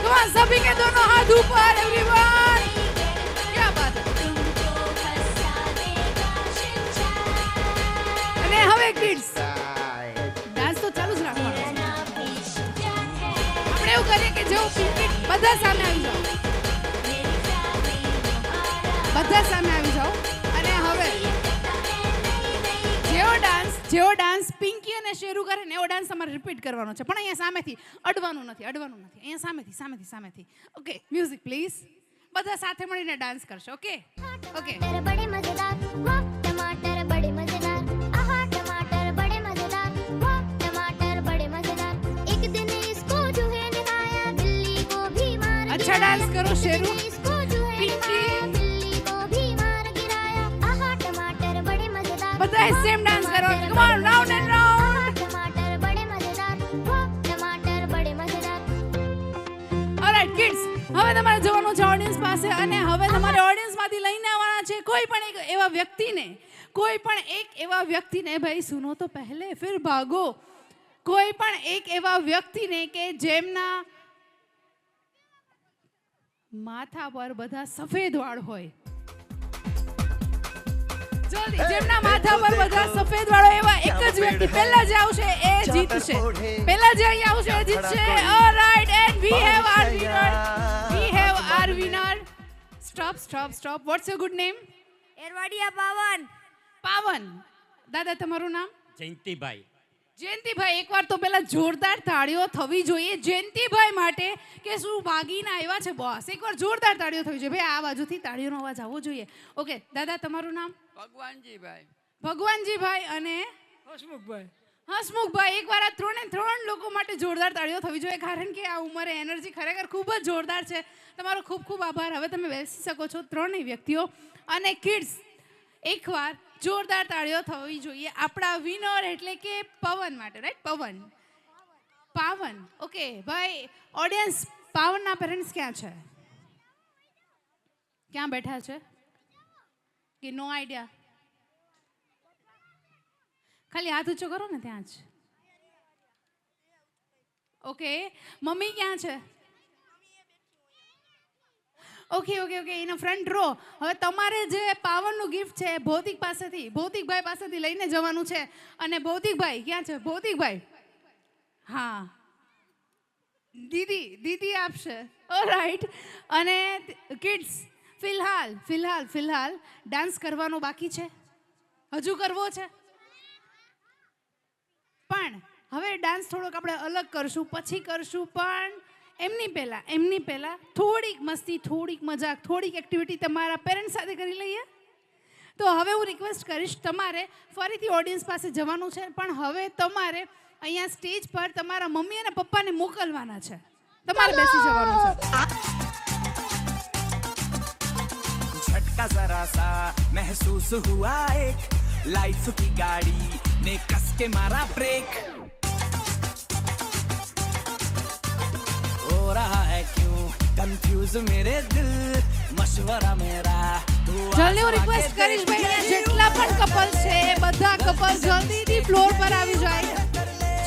ઓન, સભી કે દોનો હાથ ઉપર. એવરીવન, ક્યા બાત હે. અને હવે કિડ્સ, ડાન્સ તો ચાલુ જ રાખવાનો. આપણે એવું કરીએ કે જેવું પિંકી, બધા સામે આવી જાઓ. અને હવે જેવો ડાન્સ પિંકી અને શેરુ કરે ને એવો ડાન્સ તમારે રિપીટ કરવાનો છે. પણ અહીંયા સામેથી અડવાનું નથી. અહીંયા સામેથી. Okay, music please. બધા સાથે મળીને ડાન્સ કરશો. ઓકે. बड़े मजेदार, वाह टमाटर बड़े मजेदार, आहा टमाटर बड़े मजेदार, वाह टमाटर बड़े मजेदार, एक दिन इसको चूहे ने खाया, बिल्ली को भी मार गिराया, अच्छा डांस करो शेरू. इसको चूहे ने खाया, बिल्ली को भी मार गिराया, आहा टमाटर बड़े मजेदार, બધા સેમ ડાન્સ કરો. Come on, round and round. आहा टमाटर बड़े मजेदार, वाह टमाटर बड़े मजेदार. ઓલરાઈટ કિડ્સ, હવે તમારે જવાનું છે ઓડિયન્સ પાસે. અને હવે તમારે ઓડિયન્સમાંથી લઈને આવવાના છે કોઈ પણ એક એવા વ્યક્તિને. ભાઈ સુનો તો પહેલે ફિર ભાગો. કોઈ પણ એક એવા વ્યક્તિને કે જેમના માથા પર બધા સફેદ વાળ હોય. જલ્દી જેમના માથા પર બધા સફેદ વાળો એવા એક જ વ્યક્તિ પહેલા જે આવશે એ જીતશે. પહેલા જે અહીં આવશે એ જીતશે. Alright and we have our winner. We have our winner. Stop. What's your good name? Ervadiya Pavan. Pavan. દાદા તમારું નામ? જયંતિભાઈ. જયંતિભાઈ એકવાર તો પેલા જોરદાર તાળીઓ થવી જોઈએ જયંતિભાઈ માટે કે શું ભાગીને આવ્યા છે બોસ. એકવાર જોરદાર તાળીઓ થવી જોઈએ ભાઈ. આ બાજુથી તાળીઓનો અવાજ આવવો જોઈએ. ઓકે દાદા તમારું નામ? ભગવાનજીભાઈ. ભગવાનજીભાઈ અને હસમુખભાઈ. એકવાર આ ત્રણ લોકો માટે જોરદાર તાળીઓ થવી જોઈએ કારણ કે આ ઉંમરે એનર્જી ખરેખર ખૂબ જ જોરદાર છે. તમારો ખૂબ ખૂબ આભાર. હવે તમે બેસી શકો છો ત્રણેય વ્યક્તિઓ. અને કિડ્સ એકવાર જોરદાર તાળીઓ થવી જોઈએ આપણા વિનર એટલે કે પવન માટે. રાઈટ? પાવન. ઓકે ભાઈ ઓડિયન્સ, પાવનના પેરેન્ટ્સ ક્યાં છે? ક્યાં બેઠા છે કે નો આઈડિયા? ખાલી હાથ ઊંચો કરો ને ત્યાં જ. ઓકે મમ્મી ક્યાં છે? ઓકે એનો ફ્રન્ટ રો. હવે તમારે જે પાવનનું ગિફ્ટ છે ભૌતિકભાઈ પાસેથી લઈને જવાનું છે. અને ભૌતિકભાઈ ક્યાં છે? ભૌતિકભાઈ હા દીદી આપશે. ઓલરાઈટ. અને કિડ્સ ફિલહાલ ડાન્સ કરવાનો બાકી છે. હજુ કરવો છે પણ હવે ડાન્સ થોડોક આપણે અલગ કરશું પછી કરશું. પણ એમની પહેલા થોડીક મસ્તી, થોડીક મજાક, થોડીક એક્ટિવિટી તમારા પેરેન્ટ્સ સાથે કરી લઈએ. તો હવે હું રિક્વેસ્ટ કરીશ તમારે ફરીથી ઓડિયન્સ પાસે જવાનું છે પણ હવે તમારે અહીંયા સ્ટેજ પર તમારા મમ્મી અને પપ્પાને મોકલવાના છે. તમારે બેસી જવાનું છે. झटका जरा सा महसूस हुआ एक लाइफ की गाड़ी ने कस के मारा ब्रेक हो रहा है क्यों कंफ्यूज मेरे दिल मशवरा मेरा જલ્દી હું રિક્વેસ્ટ કરીશ ભાઈ અહીંયા જેટલા પણ કપલ છે બધા કપલ જલ્દીથી ફ્લોર પર આવી જાય.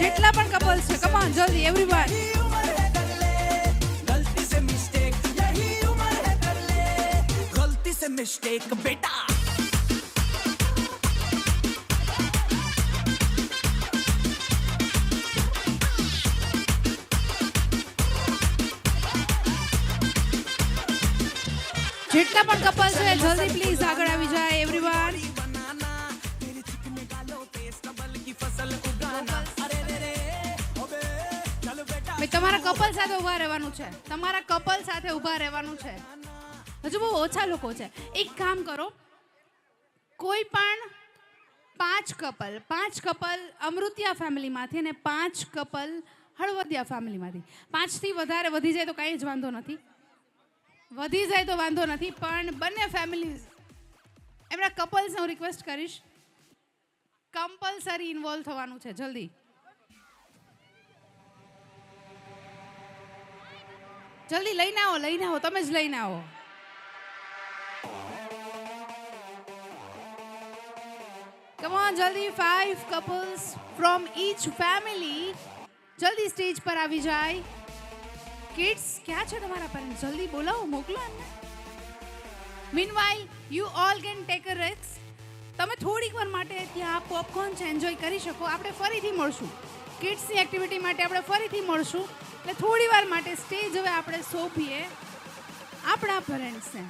જેટલા પણ કપલ છે કમ ઓન જલ્દી એવરીવન. गलती से मिस्टेक यही उम्र है कर ले गलती से मिस्टेक बेटा જેટલા પણ કપલ છે જલ્દી પ્લીઝ આગળ આવી જાય એવરીવન. તમારા કપલ સાથે ઊભા રહેવાનું છે. હજુ બહુ ઓછા લોકો છે. એક કામ કરો, કોઈ પણ 5 કપલ અમૃતિયા ફેમિલીમાંથી અને 5 કપલ હળવદિયા ફેમિલીમાંથી. 5 થી વધારે વધી જાય તો કાંઈ જ વાંધો નથી. પણ બંને ફેમિલી એમના કપલ્સને હું રિક્વેસ્ટ કરીશ કમ્પલસરી ઇન્વોલ્વ થવાનું છે. જલ્દી લઈને આવો. તમે જ લઈને આવો. કમ ઓન જલ્દી. 5 couples from each family જલ્દી સ્ટેજ પર આવી જાય. કિડ્સ ક્યાં છે તમારા પેરેન્ટ્સ? જલ્દી બોલાવો, મોકલો એમને. Meanwhile you all can take a rest. તમે થોડીક વાર માટે ત્યાં પોપકોર્ન છે એન્જોય કરી શકો. આપણે ફરીથી મળશું કિડ્સની એક્ટિવિટી માટે. આપણે ફરીથી મળશું એટલે થોડી વાર માટે સ્ટેજ હવે આપણે સોંપીએ આપણા પેરેન્ટ્સને.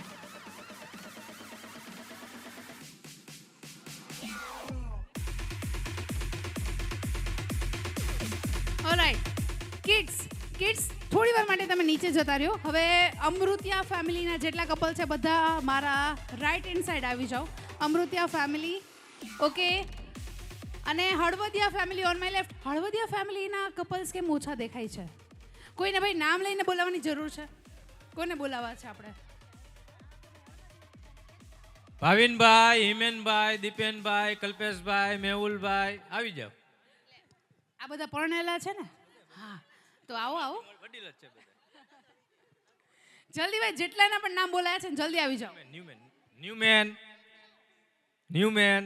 ઓલરાઈટ કિડ્સ થોડી વાર માટે તમે નીચે જતા રહ્યો. હવે અમૃતિયા ફેમિલીના જેટલા કપલ છે બધા મારા રાઈટ હેન્ડ સાઈડ આવી જાઓ. Amrutiya family okay. અને Halvadiya family on my left. Halvadiya ફેમિલીના કપલ્સ કેમ ઓછા દેખાય છે? કોઈને ભાઈ નામ લઈને બોલાવવાની જરૂર છે. કોને બોલાવવા છે આપણે? ભાવિનભાઈ, હિમેનભાઈ, દીપેનભાઈ, કલ્પેશભાઈ, મેહુલભાઈ આવી જાઓ. આ બધા પરણેલા છે ને? હા તો આવો. જલ્દી ભાઈ જેટલાના પણ નામ બોલાયા છે જલ્દી આવી જાઓ. ન્યૂમેન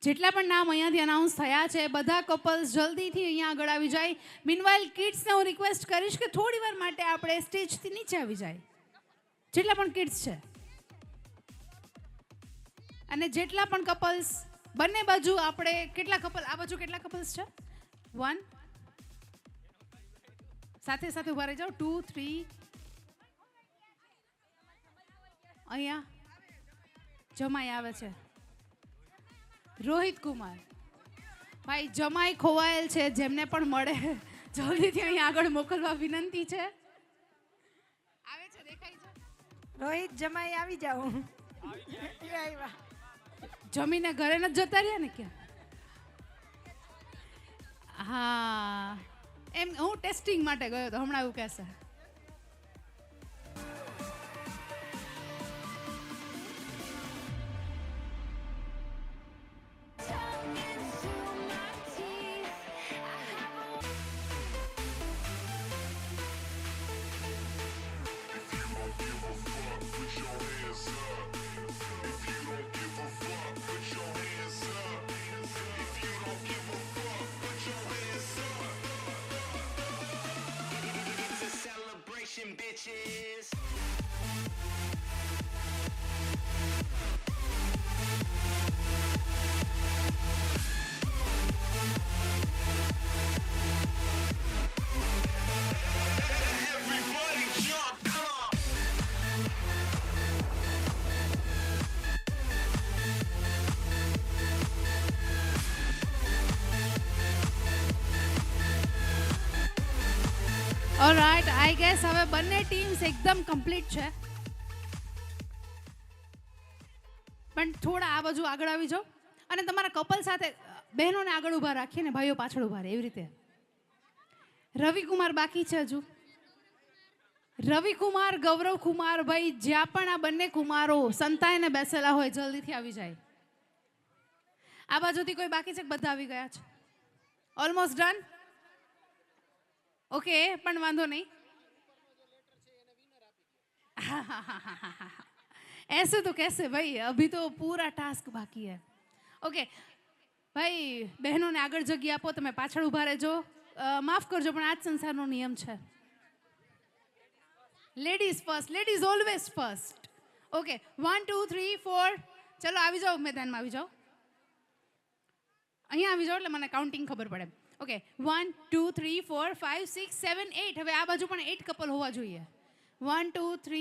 જેટલા પણ નામ અહીંયાથી અનાઉન્સ થયા છે બધા કપલ્સ જલ્દીથી અહીંયા આગળ આવી જાય. મીનવાઇલ કિડ્સને હું રિક્વેસ્ટ કરીશ કે થોડી વાર માટે આપણે સ્ટેજથી નીચે આવી જાય. જેટલા પણ કિડ્સ છે અને જેટલા પણ કપલ્સ બંને બાજુ આપણે કેટલા કપલ આ બાજુ કેટલા કપલ્સ છે 1 સાથે સાથે ઉભા રહી જાઓ 2 3 અહીંયા જમાઈ આવે છે રોહિત કુમાર ભાઈ જમાઈ ખોવાયેલ છે જેમને પણ મળે જલ્દીથી અહીં આગળ મોકલવા વિનંતી છે આવે છે દેખાય છે રોહિત જમાઈ આવી જાઓ જમીને ઘરે નથી જતા રહ્યા ને ક્યાં હા એમ હું ટેસ્ટિંગ માટે ગયો તો હમણાં એવું કહેશે bitches. Everybody jump, come on. Alright I guess હવે બંને ટીમ્સ એકદમ કમ્પ્લીટ છે પણ થોડા આ બાજુ આગળ આવી જાઓ અને તમારા કપલ સાથે બહેનોને આગળ ઊભા રાખીએ ને ભાઈઓ પાછળ ઊભા રહે એવી રીતે રવિકુમાર બાકી છે હજુ રવિકુમાર ગૌરવકુમાર ભાઈ જ્યાં પણ આ બંને કુમારો સંતાઈને બેસેલા હોય જલ્દીથી આવી જાય આ બાજુથી કોઈ બાકી છે કે બધા આવી ગયા છે ઓલમોસ્ટ ડન ओके पण वांधो नहीं ऐसे तो कैसे भाई अभी तो पूरा टास्क बाकी है ओके भाई बहनों ने आगळ जग्या आपो तमे पाछळ ऊभा रहेजो माफ करजो पण आज संसारनो नियम छे ladies first ladies always first okay 1 2 3 4 चलो આવી જાઓ મેદાનમાં આવી જાઓ અહીંયા આવી જાઓ એટલે મને કાઉન્ટિંગ ખબર પડે ઓકે 1 2 3 4 5 6 7 8 હવે આ બાજુ પણ 8 કપલ હોવા જોઈએ 1 2 3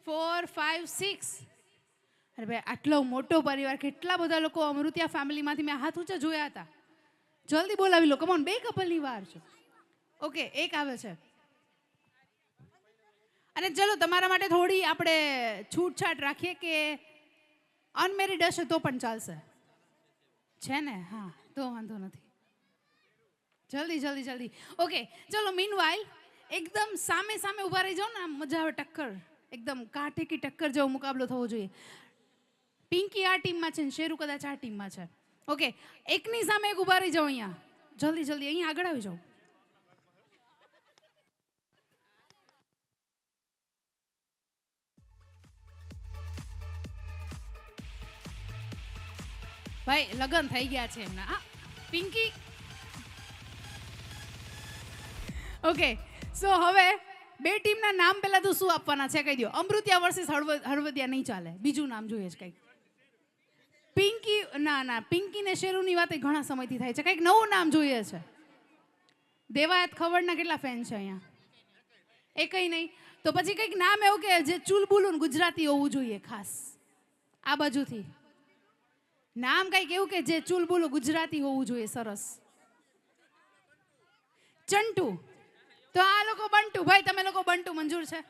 4 5 6 અરે ભાઈ આટલો મોટો પરિવાર કેટલા બધા લોકો અમૃતિયા ફેમિલીમાંથી મેં હાથ ઊંચા જોયા હતા જલ્દી બોલાવી લો કમોન બે કપલની વાર છે ઓકે એક આવે છે અને ચલો તમારા માટે થોડી આપણે છૂટછાટ રાખીએ કે અનમેરિડ હશે તો પણ ચાલશે છે ને હા તો વાંધો નથી જલ્દી જલ્દી જલ્દી ઓકે ચલો મીનવાઇલ એકદમ સામે સામે ઊભા રહી જાઓ ને મજા આવે ટક્કર એકદમ કાઠીકી ટક્કર જેવો મુકાબલો થવો જોઈએ પિંકી આ ટીમમાં છે ને શેરુ કદાચ આ ટીમમાં છે ઓકે એકની સામે એક ઊભા રહી જાઓ અહીંયા જલ્દી જલ્દી અહીંયા આગળ આવી જાઓ ભાઈ લગન થઈ ગયા છે એમના હા પિંકી ઓકે સો હવે બે ટીમના નામ પહેલા તો શું આપવાના છે કહી દો અમૃતિયા વર્સિસ હળવદિયા નહીં ચાલે બીજું નામ જોઈએ છે કંઈક પિંકી ના પિંકી ને શેરુની વાત ઘણા સમયથી થાય છે કંઈક નવું નામ જોઈએ છે દેવાયત ખવડના કેટલા ફેન છે અહીંયા એ કંઈ નહીં તો પછી કંઈક નામ એવું કે જે ચુલબુલું ગુજરાતી હોવું જોઈએ ખાસ આ બાજુથી નામ કંઈક એવું કે જે ચુલબુલું ગુજરાતી હોવું જોઈએ સરસ ચંટુ તો આ લોકો બંટુ ભાઈ તમે લોકો બંટુ મંજૂર છે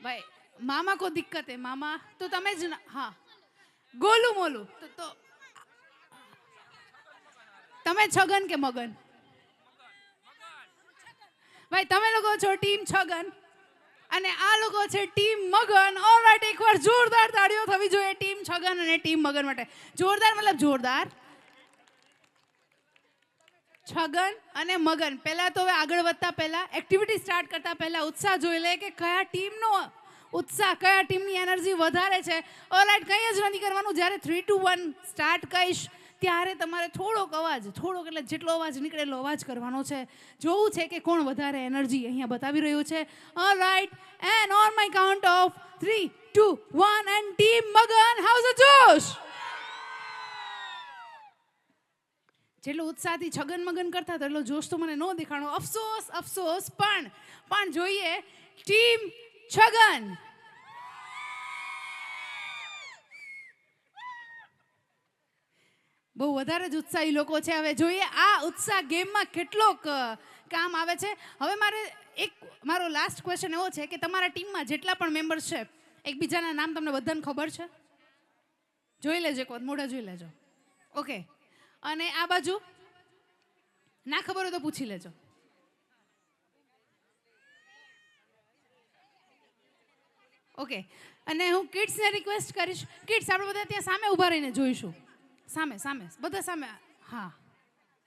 ભાઈ મામા કો દિક્કત હે મામા તો તમે જ હા ગોલું મોલું તો તમે છગન કે મગન ભાઈ તમે લોકો છો ટીમ છગન અને આ લોકો છે ટીમ મગન ઓલરાઈટ એકવાર જોરદાર તાળીઓ થવી જોઈએ ટીમ છગન અને ટીમ મગન માટે જોરદાર મતલબ જોરદાર છગન અને મગન પહેલા તો હવે આગળ વધતા પહેલા એક્ટિવિટી સ્ટાર્ટ કરતા પહેલા ઉત્સાહ જોઈ લે કે કયા ટીમનો ઉત્સાહ કયા ટીમની એનર્જી વધારે છે ઓલરાઈટ કંઈ જ નથી કરવાનું જ્યારે 3 2 1 સ્ટાર્ટ કહીશ ત્યારે તમારે થોડોક એટલે જેટલો અવાજ નીકળે એટલો અવાજ કરવાનો છે જોવું છે કે કોણ વધારે એનર્જી અહીંયા બતાવી રહ્યું છે alright and on my count of 3 2 1 and team Magan how's josh. જેટલો ઉત્સાહથી છગન મગન કરતા હતા એટલો જોશ તો મને ન દેખાણો. અફસોસ અફસોસ. પણ જોઈએ ટીમ છગન. બહુ વધારે જ ઉત્સાહી લોકો છે. હવે જોઈએ આ ઉત્સાહ ગેમમાં કેટલો કામ આવે છે. હવે મારો લાસ્ટ ક્વેશ્ચન એવો છે કે તમારા ટીમમાં જેટલા પણ મેમ્બર્સ છે એકબીજાના નામ તમને બધાને ખબર છે? જોઈ લેજો, એક વખત મોઢા જોઈ લેજો. ઓકે. અને આ બાજુ ના ખબર હોય તો પૂછી લેજો. ઓકે. અને હું કિડ્સને રિક્વેસ્ટ કરીશ, કિડ્સ આપણે બધા ત્યાં સામે ઊભા રહીને જોઈશું. સામે બધા સામે. હા,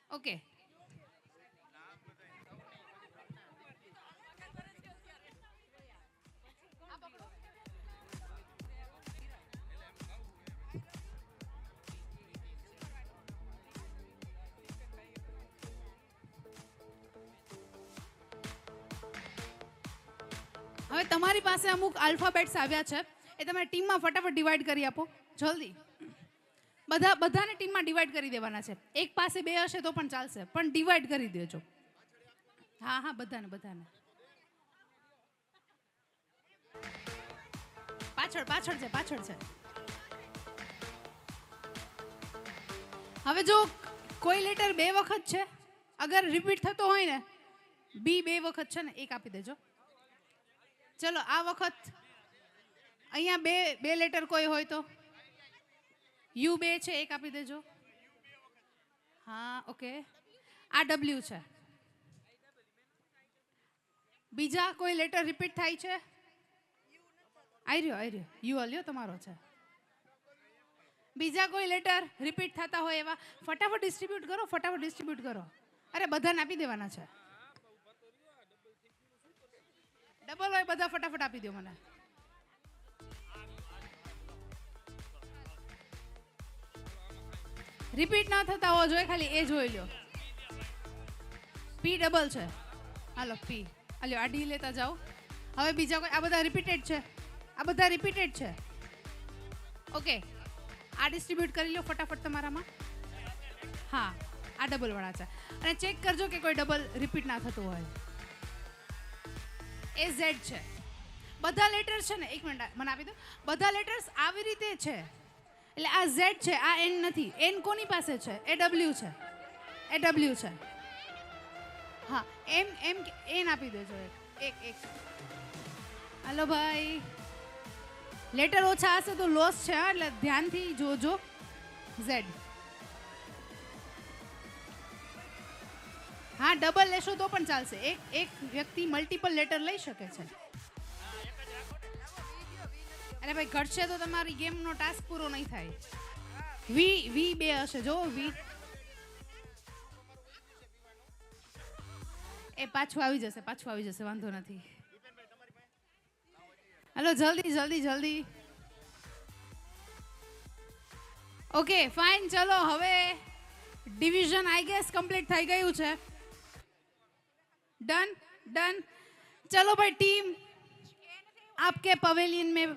ઓકે. હવે તમારી પાસે અમુક આલ્ફાબેટ્સ આવ્યા છે, એ તમે ટીમમાં ફટાફટ ડિવાઈડ કરી આપો જલ્દી. બધાને ટીમમાં ડિવાઈડ કરી દેવાના છે. એક પાસે 2 હશે તો પણ ચાલશે, પણ ડિવાઈડ કરી દેજો. હા બધાને. પાછળ છે. હવે જો કોઈ લેટર 2 વખત છે, અગર રિપીટ થતો હોય ને, બી 2 વખત છે ને, એક આપી દેજો. ચલો આ વખત અહીંયા બે લેટર કોઈ હોય તો યુ 2 છે, એક આપી દેજો. હા, ઓકે. આ ડબલ્યુ છે. બીજા કોઈ લેટર રિપીટ થાય છે? આઈ રહ્યો યુ અલ્યો તમારો છે. બીજા કોઈ લેટર રિપીટ થતા હોય એવા ફટાફટ ડિસ્ટ્રીબ્યુટ કરો. અરે બધાને આપી દેવાના છે. ડબલ હોય બધા ફટાફટ આપી દો મને. રિપીટ ના થતા હોવા જોઈએ, ખાલી એ જોઈ લો. પી ડબલ છે. હાલો પી. હાલો આ ડી લેતા જાઓ. હવે બીજા કોઈ? આ બધા રિપીટેડ છે. ઓકે. આ ડિસ્ટ્રીબ્યુટ કરી લો ફટાફટ તમારામાં. હા, આ ડબલ વાળા છે. અને ચેક કરજો કે કોઈ ડબલ રિપીટ ના થતું હોય. એ ઝેડ છે. બધા લેટર્સ છે ને, એક મિનિટ મને આપી દો. બધા લેટર્સ આવી રીતે છે. એટલે આ ઝેડ છે, આ એન નથી. એન કોની પાસે છે? એ ડબલ્યુ છે. હા, એમ એન આપી દેજો એક. હાલો ભાઈ, લેટર ઓછા હશે તો લોસ છે, એટલે ધ્યાનથી જોજો. ઝેડ. હા, ડબલ લેશો તો પણ ચાલશે. એક વ્યક્તિ મલ્ટિપલ લેટર લઈ શકે છે. અરે ભાઈ, ઘટશે તો તમારી ગેમનો ટાસ્ક પૂરો નહીં થાય. વી 2 હશે. જો વી એ પાછું આવી જશે, વાંધો નથી. હાલો જલ્દી. Okay fine. ચલો હવે ડિવિઝન આઈ ગેસ કમ્પ્લીટ થઈ ગયું છે. डन. चलो भाई टीम आपके पवेलियन में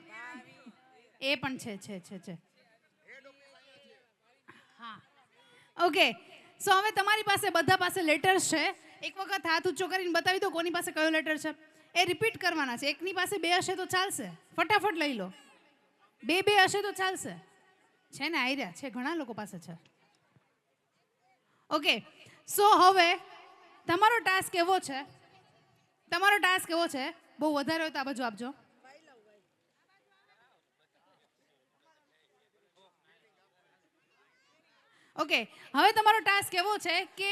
ए पण છે. હા, ઓકે. સો હવે તમારી પાસે બધા પાસે લેટર્સ છે. એક વખત હાથ ઊંચો કરીને બતાવી દો કોની પાસે કયો લેટર છે. એ રિપીટ કરવાના છે. એકની પાસે 2 હશે તો ચાલશે, ફટાફટ લઈ લો. 2 હશે તો ચાલશે. છે ને, આઈડિયા છે, ઘણા લોકો પાસે છે. ઓકે. સો હવે તમારો ટાસ્ક એવો છે, બહુ વધારે હોય તો આ બાજુ આપજો. ઓકે. હવે તમારો ટાસ્ક એવો છે કે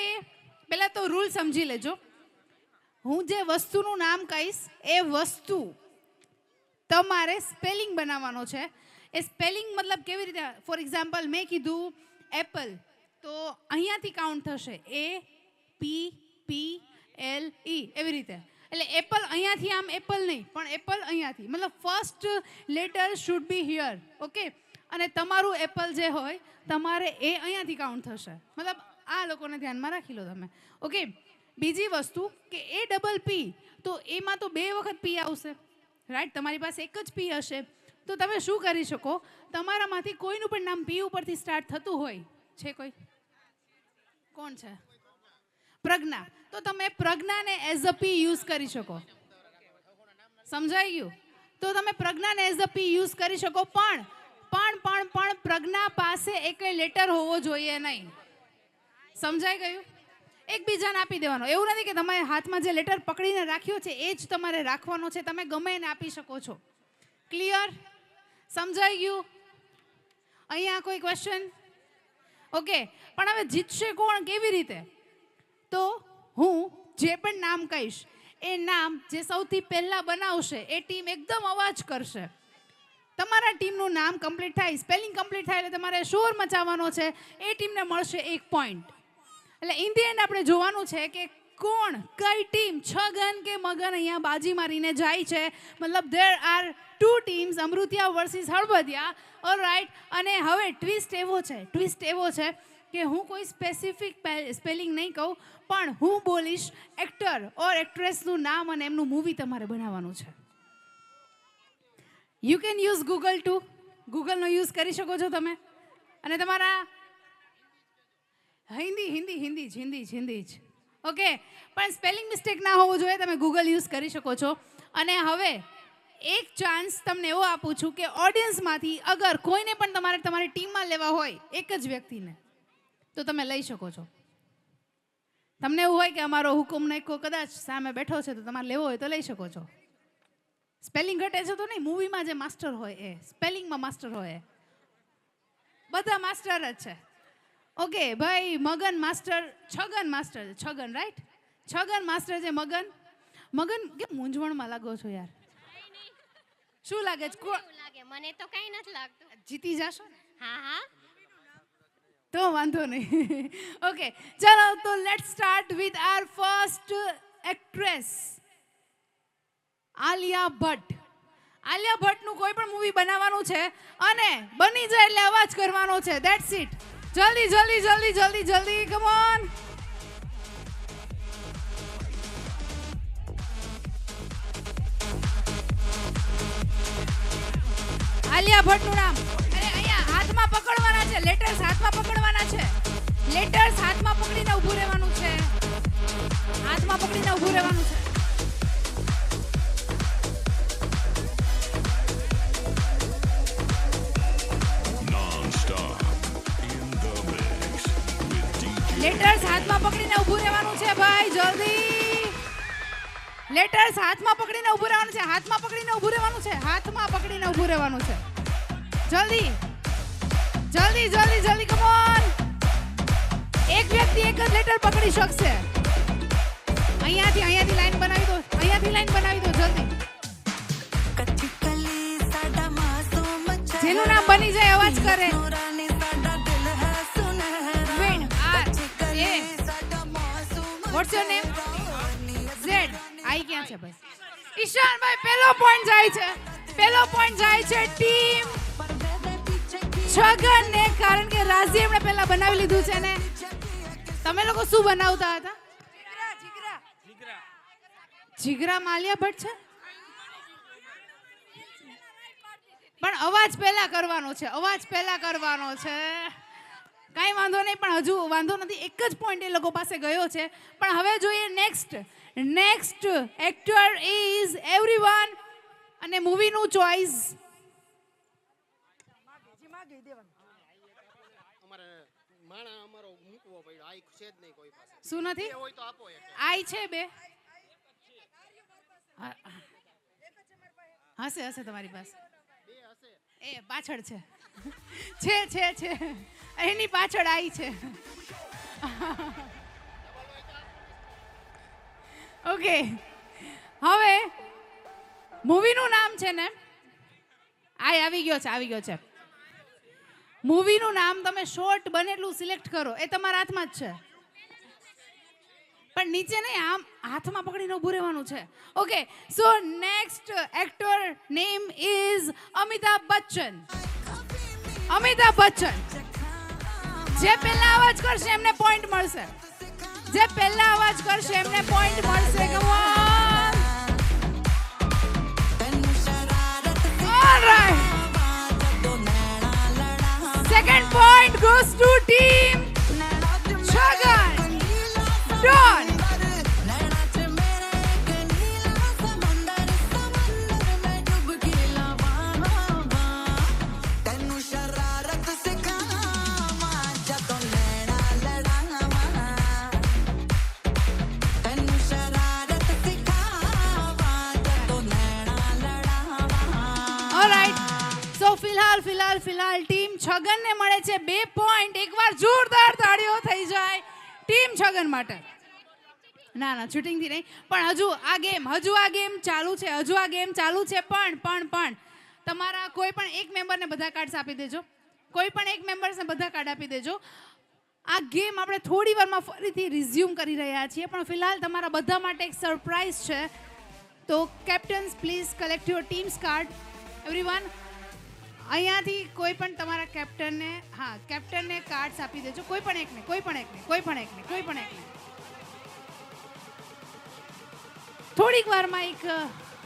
પહેલા તો રૂલ સમજી લેજો. હું જે વસ્તુનું નામ કહીશ એ વસ્તુ તમારે સ્પેલિંગ બનાવવાનો છે. એ સ્પેલિંગ મતલબ કેવી રીતે? ફોર એક્ઝામ્પલ મેં કીધું એપલ, તો અહીંયાથી કાઉન્ટ થશે APPLE એવી રીતે. એટલે એપલ અહીંયાથી, આમ એપલ નહીં પણ એપલ અહીંયાથી, મતલબ first letter should be here. Okay. અને તમારું એપલ જે હોય તમારે એ અહીંયાથી કાઉન્ટ થશે. મતલબ આ લોકોને ધ્યાનમાં રાખી લો તમે. ઓકે. બીજી વસ્તુ કે APP, તો એમાં તો 2 વખત પી આવશે, રાઈટ? તમારી પાસે એક જ પી હશે તો તમે શું કરી શકો? તમારામાંથી કોઈનું પણ નામ પી ઉપરથી સ્ટાર્ટ થતું હોય છે કોઈ? કોણ છે? પ્રજ્ઞા. તો તમે પ્રજ્ઞાને એઝ અ પી યુઝ કરી શકો. સમજાઈ ગયું? તો તમે પ્રજ્ઞાને એઝ અ પી યુઝ કરી શકો, પણ પ્રજ્ઞા પાસે એક લેટર હોવો જોઈએ નહીં. સમજાઈ ગયું? એકબીજાને આપી દેવાનો. એવું નથી કે તમારે હાથમાં જે લેટર પકડીને રાખ્યો છે એ જ તમારે રાખવાનો છે. તમે ગમે એને આપી શકો છો. ક્લિયર? સમજાઈ ગયું? અહીંયા કોઈ ક્વેશ્ચન? ઓકે. પણ હવે જીતશે કોણ, કેવી રીતે? તો હું જે પણ નામ કહીશ એ નામ જે સૌથી પહેલા બનાવશે એ ટીમ એકદમ અવાજ કરશે. તમારા ટીમનું નામ કમ્પ્લીટ થાય, સ્પેલિંગ કમ્પ્લીટ થાય એટલે તમારે શોર મચાવવાનો છે. એ ટીમને મળશે 1 પોઈન્ટ. એટલે ઇન ધી એન્ડ આપણે જોવાનું છે કે કોણ, કઈ ટીમ છગન કે મગન અહીંયા બાજી મારીને જાય છે. મતલબ there are 2 teams, Amrutiya versus Halbadiya. Alright. અને હવે ટ્વિસ્ટ એવો છે કે હું કોઈ સ્પેસિફિક સ્પેલિંગ નહીં કહું, પણ હું બોલીશ એક્ટર ઓર એક્ટ્રેસનું નામ અને એમનું મૂવી તમારે બનાવવાનું છે. You can use Google too. ગૂગલનો યુઝ કરી શકો છો તમે. અને તમારા હિન્દી જ ઓકે. પણ સ્પેલિંગ મિસ્ટેક ના હોવું જોઈએ. તમે ગૂગલ યુઝ કરી શકો છો. અને હવે એક ચાન્સ તમને એવો આપું છું કે ઓડિયન્સમાંથી અગર કોઈને પણ તમારી ટીમમાં લેવા હોય, એક જ વ્યક્તિને, તો તમે લઈ શકો છો. તમને એવું હોય કે અમારો હુકમ નહીં, કદાચ સામે બેઠો છે તો તમારે લેવો હોય તો લઈ શકો છો. સ્પેલિંગ ઘટે છે તો નહીં. મૂવીમાં જે માસ્ટર હોય એ સ્પેલિંગમાં માસ્ટર હોય. બધા માસ્ટર જ છે. ઓકે ભાઈ. Magan master, Chhagan master, Chhagan right. Chhagan master છે મગન કેમ મૂંઝવણમાં લાગો છો યાર? શું લાગે છે? મને તો કઈ નથી લાગતું. જીતી જશો ને? હા. તો વાંધો નહીં. ઓકે ચલો, તો let's start with our first actress, Alia Bhatt. Alia ભટ્ટનું કોઈ પણ મૂવી બનાવવાનું છે અને બની જાય એટલે અવાજ કરવાનો છે. That's it. જલ્દી કમ ઓન. આલિયા ભટ્ટનું નામ. અને અહીંયા હાથમાં પકડવાના છે લેટર્સ, હાથમાં પકડવાના છે લેટર્સ. હાથમાં પકડીને ઊભું રહેવાનું છે. હાથમાં પકડીને ઊભું રહેવાનું છે. લેટર્સ હાથમાં પકડીને ઊભું રહેવાનું છે ભાઈ. જલ્દી. લેટર્સ હાથમાં પકડીને ઊભું રહેવાનું છે. હાથમાં પકડીને ઊભું રહેવાનું છે. હાથમાં પકડીને ઊભું રહેવાનું છે. જલ્દી કમ ઓન. એક વ્યક્તિ એક જ લેટર પકડી શકશે. અહીંયાથી લાઈન બનાવી દો. જલ્દી. જેનું નામ બની જાય અવાજ કરે. What's your name? Z. આઈ ક્યાં છે ભાઈ? ઈશાનભાઈ પહેલો પોઈન્ટ જાય છે ટીમ છગન ને. કારણ કે રાઝી એમણે પહેલા બનાવી લીધું છે ને. તમે લોકો શું બનાવતા હતા? જીગરા માલિયા ભટ્ટ છે. પણ અવાજ પહેલા કરવાનો છે. કાંઈ વાંધો નહીં, પણ હજુ વાંધો નથી. એક જ પોઈન્ટ એ લોકો પાસે ગયો છે. પણ હવે જોઈએ નેક્સ્ટ એક્ટર ઇઝ એવરીવન. અને મૂવીનું ચોઇસ શું નથી? આઈ છે બે. હશે તમારી પાસે. એ પાછળ છે. એની પાછળ આઈ છે. ઓકે. હવે મૂવીનું નામ છે ને, આવી ગયો છે. મૂવીનું નામ તમે શોર્ટ બને એટલું સિલેક્ટ કરો. એ તમારા હાથમાં જ છે. પણ નીચે નહીં, આમ હાથમાં પકડીને ઊભું રહેવાનું છે. Okay. So next actor name is Amitabh Bachchan. જે પહેલા અવાજ કરશે એમને પોઈન્ટ મળશે. Come on. All right. goes to team Chhagan. Done. ફિલહાલ ટીમ છગન ને મળે છે 2 પોઈન્ટ. એકવાર જોરદાર તાળીઓ થઈ જાય ટીમ છગન માટે. ના શૂટિંગ થી નહીં, પણ હજુ આ ગેમ ચાલુ છે. પણ તમારા કોઈ પણ એક મેમ્બરને બધા કાર્ડ્સ આપી દેજો. કાર્ડ આપી દેજો. આ ગેમ આપણે થોડી વારમાં ફરીથી રિઝ્યુમ કરી રહ્યા છીએ, પણ ફિલહાલ તમારા બધા માટે એક સરપ્રાઈઝ છે. તો captain's please collect your teams card. Everyone, અહીંયાથી કોઈ પણ તમારા કેપ્ટનને કાર્ડ્સ આપી દેજો. કોઈ પણ એકને. થોડીક વારમાં એક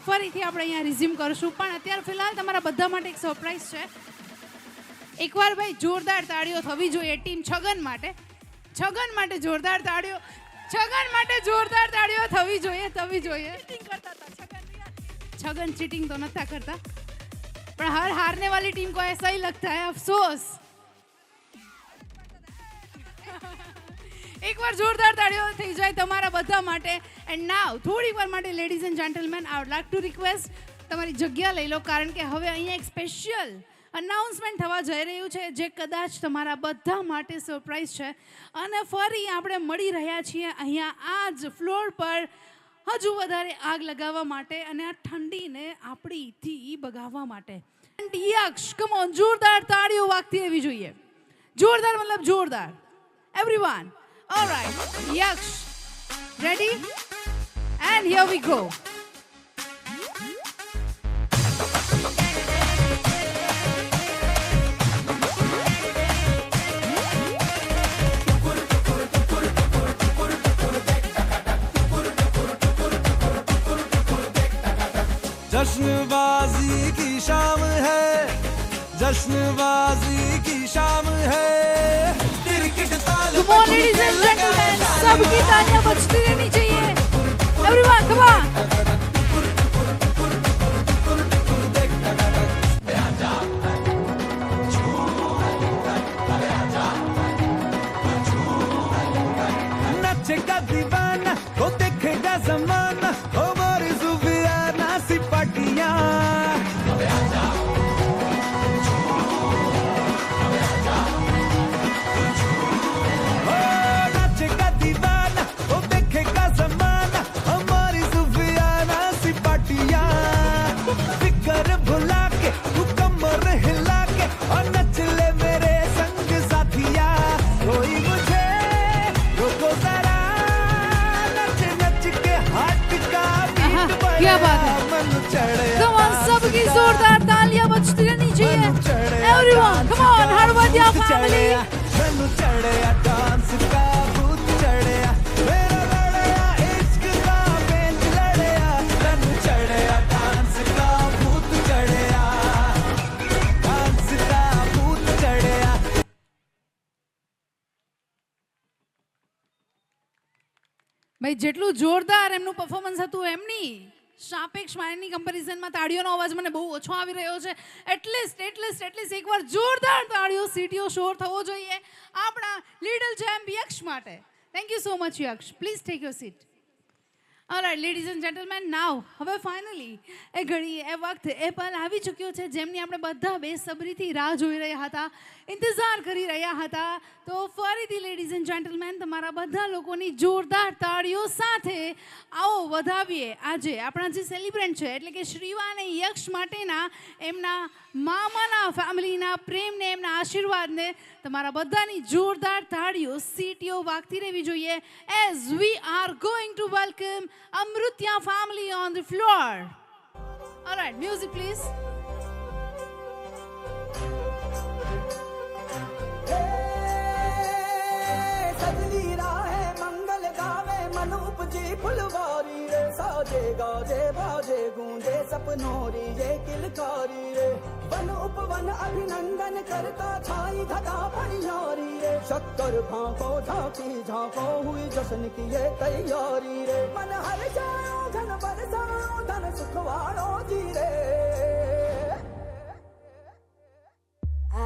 ફરીથી આપણે અહીંયા રિઝ્યુમ કરશું, પણ અત્યારે ફિલહાલ તમારા બધા માટે એક સરપ્રાઈઝ છે. એકવાર ભાઈ જોરદાર તાળીઓ થવી જોઈએ ટીમ છગન માટે. જોરદાર તાળીઓ થવી જોઈએ. छगन चीटिंग तो नथा करता, पर हर हारने वाली टीम को ऐसा ही लगता है. अफसोस. एक बार जोरदार ताड़ीओ થઈ જાય તમારા બધા માટે. એન્ડ નાઉ થોડી વાર માટે ladies and gentleman, I would like two request તમારી જગ્યા લઈ લો, કારણ કે હવે અહીંયા એક સ્પેશિયલ અનાઉન્સમેન્ટ થવા જઈ રહ્યું છે, જે કદાચ તમારા બધા માટે સરપ્રાઈઝ છે. અને ફરી આપણે મળી રહ્યા છીએ અહીંયા આ જ ફ્લોર પર હજુ વધારે આગ લગાવવા માટે અને આ ઠંડીને આપણીથી ભગાવવા માટે. યક્ષ, કમ ઓન, જોરદાર તાળીઓ વાગતી રહેવી જોઈએ. જોરદાર મતલબ જોરદાર. Everyone, alright. Yaksh, ready? And here we go. जश्नबाजी की शाम है, जश्नबाजी की शाम है. Come on, ladies and gentlemen, सबकी तालियां बजती रहनी चाहिए. Everyone, come on. नचेगा दीवाना, वो देखेगा जमाना, हमारी जुबियाना सी पाटियां. नचेगा दीवाना, वो देखेगा जमाना, हमारी जुबियाना सी पाटियां. फिकर भुला के तू कमर हिला के और नच ले मेरे संग साथिया. कोई मुझे रोको जरा, नच नच के हाथ का बीट क्या बात है. मन चढ़े. Come on, सबकी जोरदार तालियां बजती रहनी चाहिए. Everyone, come on, हरवदिया family. Manu चढ़े डांस का भूत चढ़े, मेरा लड़या इश्क का बेंच लड़े. मनु चढ़े डांस का भूत चढ़े, डांस का भूत चढ़े. ભાઈ જેટલું જોરદાર એમનું પરફોર્મન્સ હતું, એમની સાપેક્ષ માયની કમ્પેરિઝનમાં તાળીઓનો અવાજ મને બહુ ઓછો આવી રહ્યો છે. એટલીસ્ટ એકવાર જોરદાર તાળીઓ સીટીઓ શોર થવો જોઈએ આપણા લિટલ ચેમ્પ યક્ષ માટે. Thank you so much Yaksh. Please take your seat. Alright ladies and gentlemen, now હવે ફાઇનલી એ ઘડી, એ વખત, એ પલ આવી ચૂક્યો છે જેમની આપણે બધા બેસબરીથી રાહ જોઈ રહ્યા હતા, ઇંતજાર કરી રહ્યા હતા. તો ફરીથી લેડીઝ એન્ડ જેન્ટલમેન, તમારા બધા લોકોની જોરદાર તાળીઓ સાથે આવો વધાવીએ આજે આપણા જે સેલિબ્રન્ટ છે, એટલે કે શ્રીવા અને યક્ષ માટેના એમના મામાના ફેમિલીના પ્રેમને, એમના આશીર્વાદને. તમારા બધાની જોરદાર તાળીઓ સીટીઓ વાગતી રહેવી જોઈએ as V are going to welcome Amrutiya family on the floor. Alright, music please. सजनी राहे मंगल गावे मनु उपजी फुलवारी रे साजे गाजे बाजे गूंजे सपनों री ये किलकारी रे वन उपवन अभिनंदन करता छाई घटा भैयारी रे शक्कर भांको झांकी झांको हुई जश्न की ये तैयारी रे मन हर जाओ धन बरसाओ धन सुखवाड़ो जी रे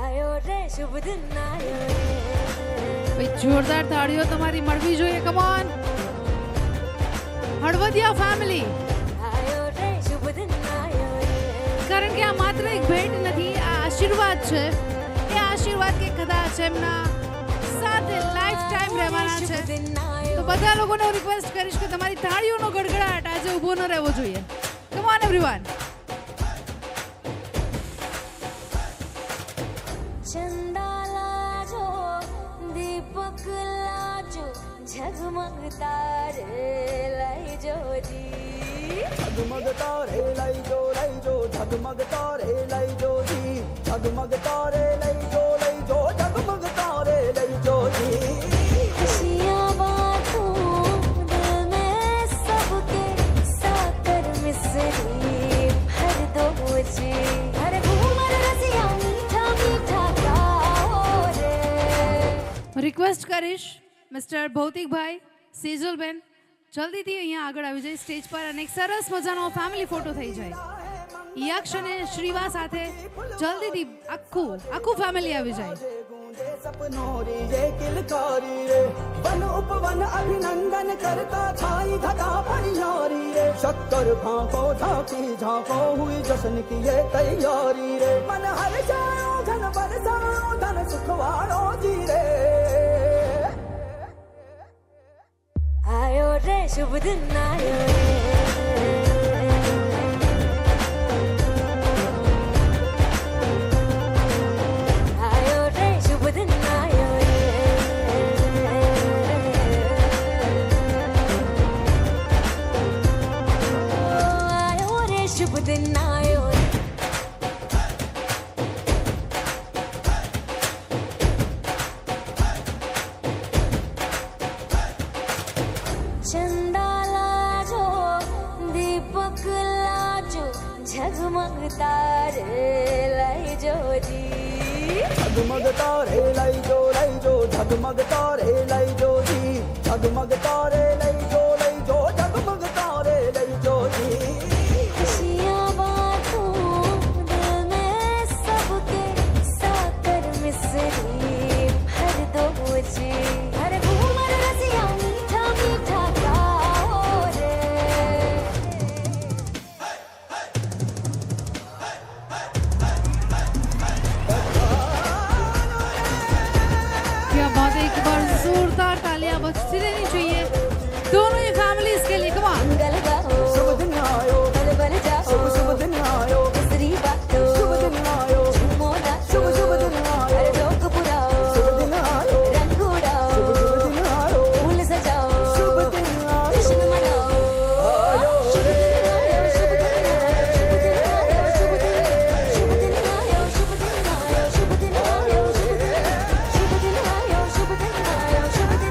आयो रे शुभ दिन आयो रे ભાઈ જોરદાર તાળીઓ તમારી મળવી જોઈએ. Come on Halvadiya family. आयो रे शुभ दिन आयो रे કારણ કે આ માત્ર એક ભેટ નથી, આ આશીર્વાદ છે. એ આશીર્વાદ કે કદાચ એમના સાથે લાઈફ ટાઈમ રહેવાના છે. दिन आयो તો બધા લોકોને હું રિક્વેસ્ટ કરીશ કે તમારી તાળીઓનો ગડગડાટ આજે ઊભો ન રહેવો જોઈએ. Come on everyone. चंदा लाजो दीपक लाजो झगमग तारे लाई जो जी झगमग तारे लाई जो झगमग तारे लाई जो जी झगमग तारे लाई जो झगमग तारे लाई जो जी खुशियाँ बांटूं दिल में सबके साकर मिसरी भर दो जी हर घूमर रसिया मीठा मीठा गाओ रे રિક્વેસ્ટ કરીશ મિસ્ટર ભૌતિકભાઈ, સેજલબેન જલ્દીથી અહીંયા આગળ આવી જાય સ્ટેજ પર અને એક સરસ મજાનો ફેમિલી ફોટો થઈ જાય. યક્ષ અને શ્રીવા સાથે જલ્દીથી આખું ફેમિલી આવી જાય. गूंजे सपनों री ये किलकारी रे वन उपवन अभिनंदन करता छाई घटा भैयारी रे शक्कर भांको झांकी झांको हुई जश्न की ये तैयारी रे मन हर जाओ धन बरसाओ धन सुखवाड़ो जी रे आयो रे शुभ दिन आयो रे आयो रे शुभ दिन आयो रे आयो रे शुभ दिन आयो रे चंदा लाजो दीपक लाजो झगमग तारे लाई जो जी झगमग तारे लाई जो झगमग तारे लाई जो जी झगमग तारे लाई जो झगमग तारे लाई जो जी खुशियाँ बांटूं दिल में सबके साकर मिसरी भर दो जी हर घूमर रसिया मीठा मीठा गाओ रे क्या बात है, एक बार जोरदार तालियां बजती रहनी चाहिए दोनों ही फैमिलीज के लिए. Come on. मंगल गाओ शुभ दिन आयो बल बल जाओ शुभ दिन आयो मिसरी बाटो शुभ दिन आयो झूमो नाचो शुभ दिन आयो हर लोग पुराओ शुभ दिन आयो रंग उड़ाओ शुभ दिन आयो फूल सजाओ शुभ दिन आयो जश्न मनाओ आयो रे शुभ दिन आयो शुभ दिन आयो शुभ दिन आयो शुभ दिन आयो शुभ दिन आयो शुभ दिन आयो शुभ दिन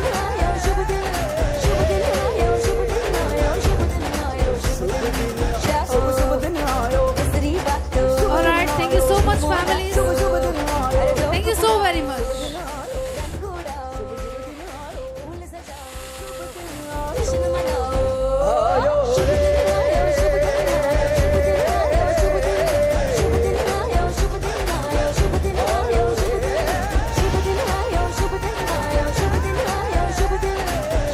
आयो शुभ दिन आयो शुभ दिन आयो शुभ दिन आयो शुभ दिन आयो शुभ दिन आयो मिसरी बाटो Alright, thank you so much families. शुभ दिन आयो Thank you so very much. रंग उड़ाओ फूल सजाओ जश्न मनाओ आयो रे शुभ दिन आयो शुभ दिन आयो शुभ दिन आयो शुभ दिन आयो शुभ दिन आयो शुभ दिन आयो शुभ दिन आयो शुभ दिन आयो शुभ दिन आयो शुभ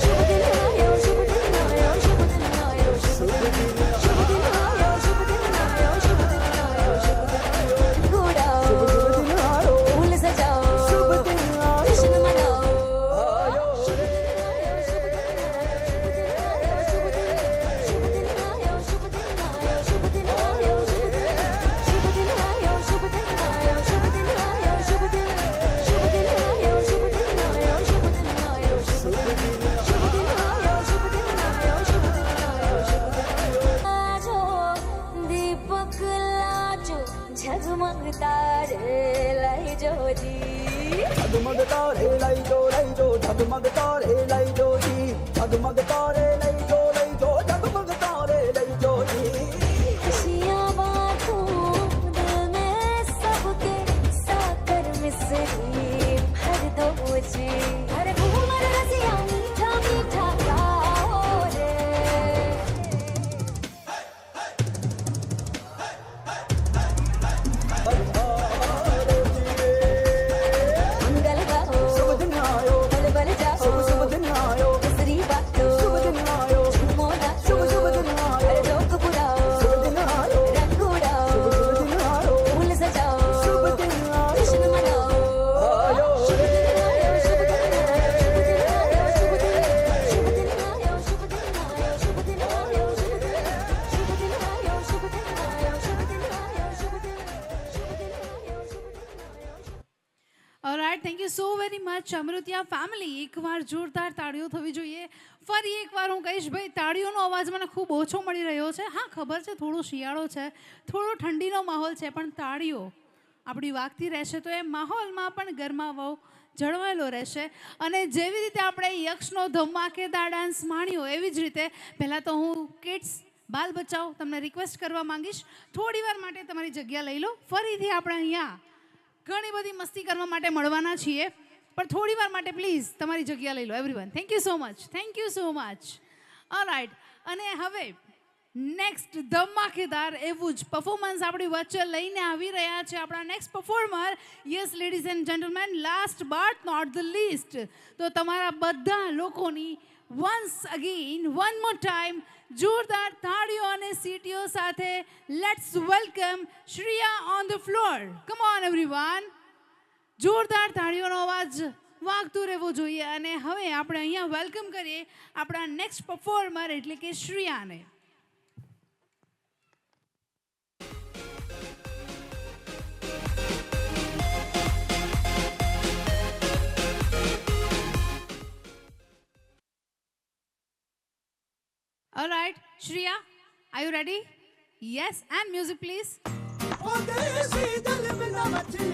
दिन आयो शुभ दिन आयो शुभ दिन आयो शुभ दिन आयो शुभ दिन आयो शुभ दिन आयो शुभ दिन घोड़ाओ शुभ दिन आयो फूल सजाओ शुभ दिन आयो जश्न मनाओ आयो शुभ रे दिन आयो शुभ दिन आयो शुभ दिन आयो शुभ दिन आयो शुभ दिन आयो शुभ दिन आयो शुभ दिन आयो शुभ दिन आयो शुभ दिन आयो शुभ दिन आयो शुभ दिन आयो शुभ दिन आयो शुभ दिन आयो शुभ दिन आयो शुभ दिन आयो शुभ दिन लाजो दीपक लाजो झगमग तारे लाई जो जी झगमग तारे लाई जो झगमग तारे लाई जो जी जगमग तारे लई जो जगमग तारे लई जो खुशियाँ बांटूं दिल में सबके साकर मिसरी भर दो मुझे अरे घूमर रसिया मीठा मीठा गाओ रे मंगल गाओ शुभ दिन आयो बल बल जाओ शुभ दिन आयो मिसरी बाटो शुभ दिन आयो झूमो नाचो शुभ दिन आयो अरे लोग बुलाओ शुभ दिन आयो रंग उड़ाओ शुभ दिन आयो फूल सजाओ शुभ दिन आयो जश्न मनाओ आयो शुभ दिन आयो शुभ दिन आयो शुभ दिन आयो शुभ दिन आयो शुभ दिन आयो शुभ दिन आयो शुभ दिन आयो शुभ दिन आयो शुभ दिन all right thank you so very much Amrutiya family. એકવાર જોરદાર તાળીઓ થવી જોઈએ. ફરી એકવાર હું કહીશ ભાઈ તાળીઓનો અવાજ મને ખૂબ ઓછો મળી રહ્યો છે. હા ખબર છે થોડો શિયાળો છે, થોડો ઠંડીનો માહોલ છે, પણ તાળીઓ આપણી વાગતી રહેશે તો એ માહોલમાં પણ ગરમાવો જળવાયેલો રહેશે. અને જેવી રીતે આપણે યક્ષનો ધમાકેદાર ડાન્સ માણ્યો એવી જ રીતે પહેલાં તો હું કિડ્સ બાલ બચાવ તમને રિક્વેસ્ટ કરવા માંગીશ થોડી વાર માટે તમારી જગ્યા લઈ લો. ફરીથી આપણે અહીંયા ઘણી બધી મસ્તી કરવા માટે મળવાના છીએ, પણ થોડી વાર માટે પ્લીઝ તમારી જગ્યા લઈ લો everyone. Thank you so much, thank you so much. Alright, અને હવે નેક્સ્ટ ધમાકેદાર એવું જ પરફોર્મન્સ આપણી વચ્ચે લઈને આવી રહ્યા છે આપણા next performer. Yes ladies and gentlemen, last but not the least, તો તમારા બધા લોકોની once again one more time જોરદાર તાળીઓ અને સીટીઓ સાથે let's welcome Shreya on the floor. Come on everyone, જોરદાર તાળીઓનો અવાજ વાગતો રહેવો જોઈએ. અને હવે આપણે અહીંયા વેલકમ કરીએ આપણા નેક્સ્ટ પરફોર્મર એટલે કે શ્રેયાને. All right, Shreya, are you ready? Yes, and music please. ओ देसी दिल मिला मछली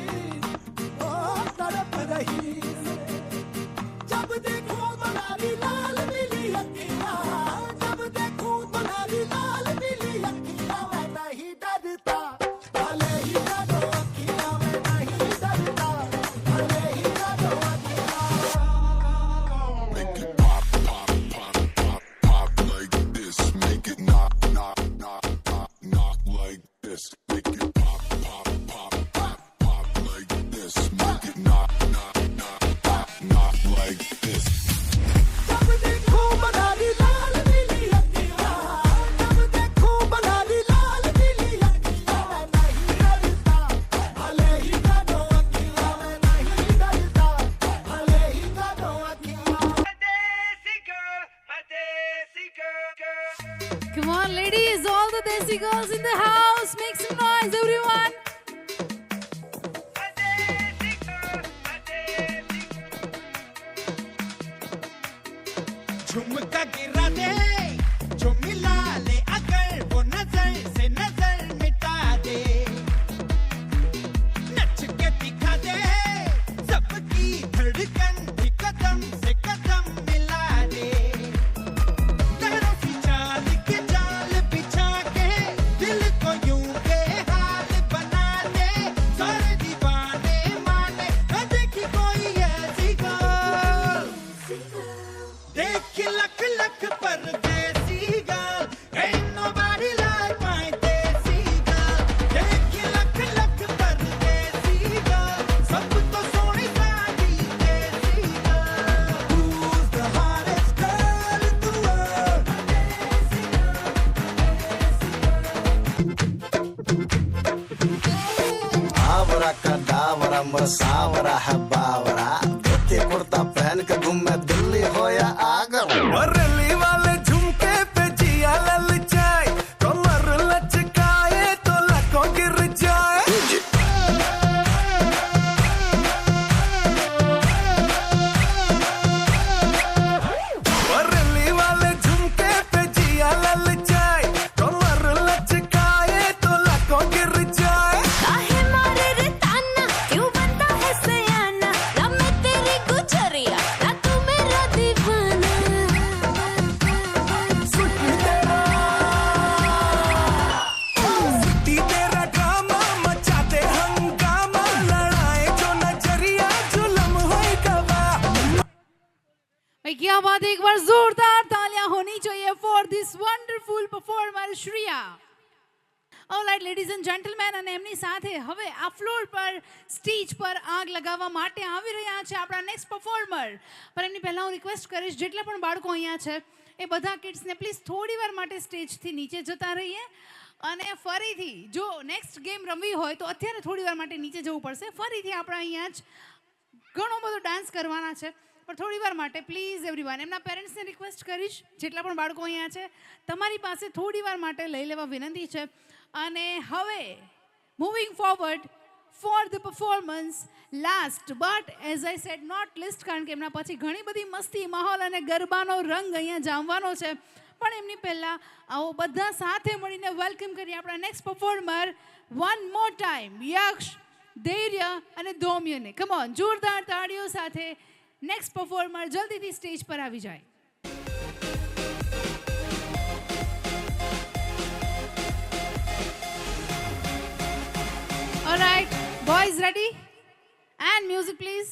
ओ तड़प रही जब देखो बनारी लाल मिली अखियां जब देखो बनारी लाल मिली अखियां मैं नहीं डरता भले ही डरो अखियां मैं नहीं डरता भले ही डरो अखियां Make it pop, pop, pop, pop, pop like this. Make it knock, knock, knock, knock, knock like this. Make it pop, pop, pop, pop, pop like this. Make it knock, knock, knock, knock, knock like this. जब देखो बनारी लाल मिली अखियां जब देखो बनारी लाल मिली अखियां मैं नहीं डरता भले ही डरो अखियां मैं नहीं डरता भले ही डरो अखियां Come on, ladies, all the Desi girls in the house, make some noise, everyone. झुमका गिरा दे जो मिला ले अगर वो नजर से नजर मिटा दे नच के दिखा दे सबकी धड़कन भी कदम से कदम मिला दे लहरों की चाल के जाल बिछा के दिल को यूं बेहाल बना दे सारे दीवाने माने न देखी कोई ऐसी गर्ल देख लख लख परदेसी girl ain't nobody like my desi girl देख लख लख परदेसी girl सब तो सोनी सादी देसी girl who's the hottest girl in the world आवरा का डावरा मसावरा है बावरा धोती कुर्ता पहन के घूमे दिल्ली हो या आगरा रली वाले झुमके पे जिया ललचाए कमर लचकाए तो लको गिर जाए रली वाले झुमके पे जिया ललचाए कमर लचकाए तो लको गिर जाए काहे मारे रे ताना क्यों बनता है सयाना बार जोरदार तालियां होनी चाहिए for this wonderful performer Shreya. All right ladies and gentlemen, અને એમની સાથે હવે આ ફ્લોર પર સ્ટેજ પર આગ લગાવવા માટે આવી રહ્યા છે આપણા નેક્સ્ટ પરફોર્મર. પણ એમની પહેલાં હું રિક્વેસ્ટ કરીશ જેટલા પણ બાળકો અહીંયા છે એ બધા કિડ્સને પ્લીઝ થોડી વાર માટે સ્ટેજથી નીચે જતા રહીએ. અને ફરીથી જો નેક્સ્ટ ગેમ રમવી હોય તો અત્યારે થોડી વાર માટે નીચે જવું પડશે. ફરીથી આપણે અહીંયા જ ઘણો બધો ડાન્સ કરવાના છે, પણ થોડી વાર માટે પ્લીઝ એવરીવન. એમના પેરેન્ટ્સને રિક્વેસ્ટ કરીશ જેટલા પણ બાળકો અહીંયા છે તમારી પાસે થોડી વાર માટે લઈ લેવા વિનંતી છે. અને હવે moving forward for the performance last but as I said not least, કારણ કે એમના પછી ઘણી બધી મસ્તી માહોલ અને ગરબાનો રંગ અહીંયા જામવાનો છે. પણ એમની પહેલાં આવો બધા સાથે મળીને વેલકમ કરીએ આપણા next performer one more time Yaksh, Dhairya અને ધૌમ્યને. કમ ઓન, જોરદાર તાળીઓ સાથે નેક્સ્ટ પરફોર્મર જલ્દીથી સ્ટેજ પર આવી જાય. Alright, boys ready? And music please.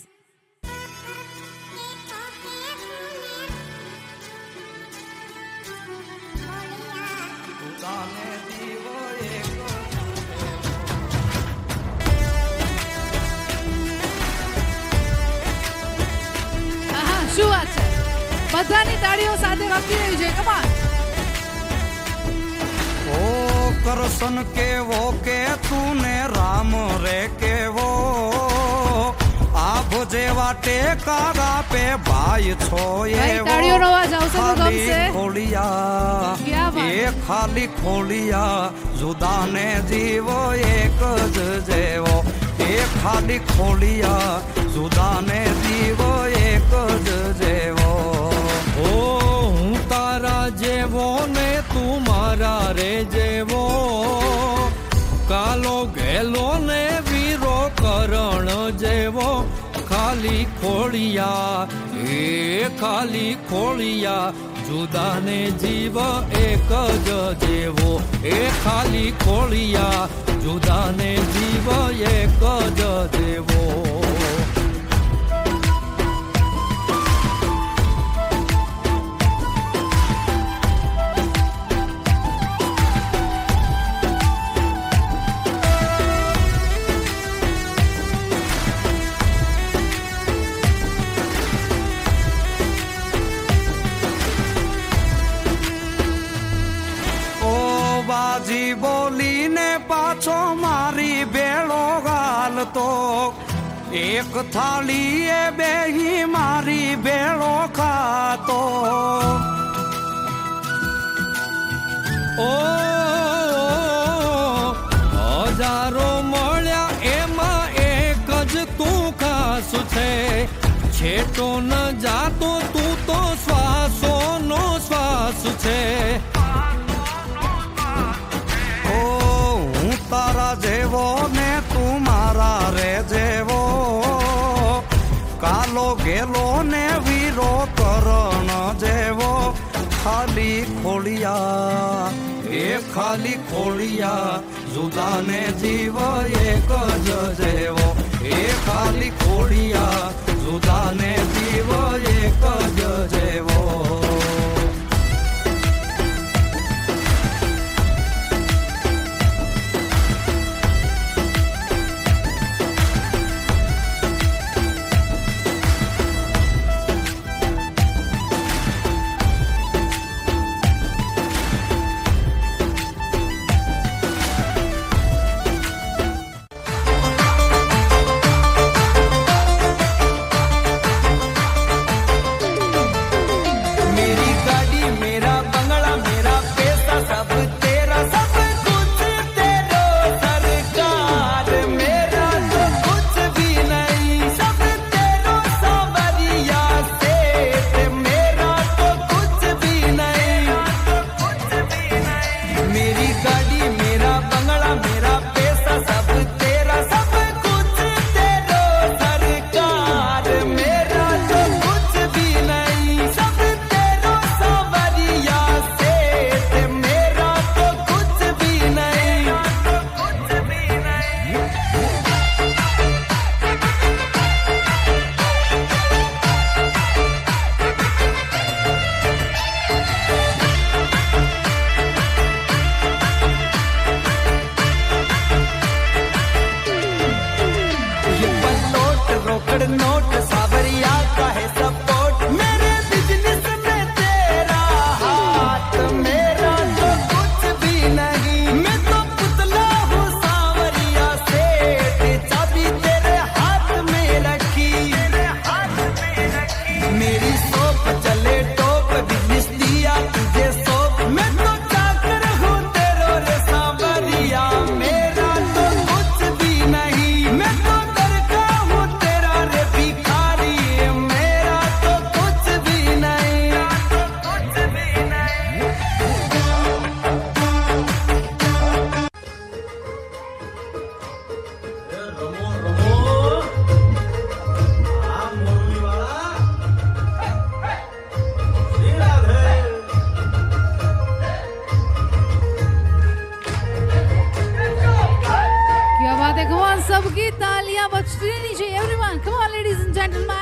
શું વાત છે, બધાની તાળીઓ સાથે વાગતી રહી છે. Come on. ओ करसन केवो के तूने राम रे केवो आभ जेवा टेकारा पे भाई छो ये તાળીઓનો અવાજ આવશે તો ગમશે. खोलिया ये खाली खोलिया जुदा ने जीवो एक ज जेवो એ ખાલી ખોલિયા જુદા ને જીવો એક જ જેવો. ઓ હું તારા જેવો ને તું મારા રે જેવો, કાલો ગેલો ને વીરો કરણ જેવો. ખાલી ખોલિયા એ ખાલી ખોલિયા જુદા ને જીવ એક જ જેવો. એ ખાલી ખોલિયા જુદા ને જીવ એક જ જેવો. બાજી બોલીને પાછો મારી બેળો ગાલતો, એક થાળી એ બેહી મારી બેળો ખાતો. ઓ હજારો મળ્યા એમાં એક જ તું ખાસ છે, છેટો ન જાતો તું તો શ્વાસો નો શ્વાસ છે. તારા જેવો ને તું મારા રે જેવો, કાલો ગેલો ને વીરો કરણ જેવો. ખાલી ખોલિયા એ ખાલી ખોલિયા જુદા ને જીવ એક જ જેવો. એ ખાલી ખોલિયા જુદા ને જીવ એક જ જેવો. बात है. Come on, सबकी तालियां बजती रहनी चाहिए. Everyone, come on, ladies and gentlemen.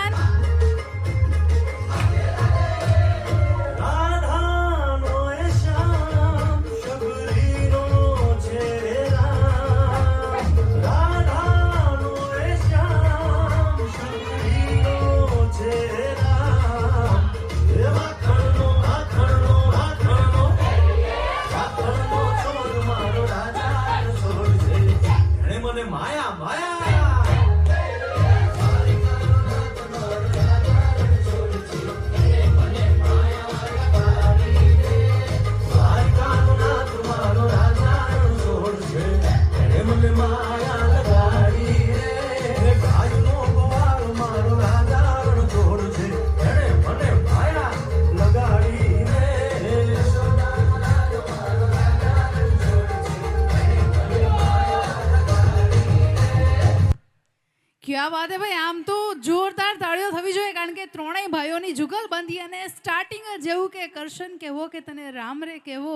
क्या बात है भाई. આમ તો જોરદાર તાળીઓ થવી જોઈએ કારણ કે ત્રણેય ભાઈઓની જુગલબંધી અને સ્ટાર્ટિંગ જ જેવું કે કરશન કહેવો કે તને રામ રે કહેવો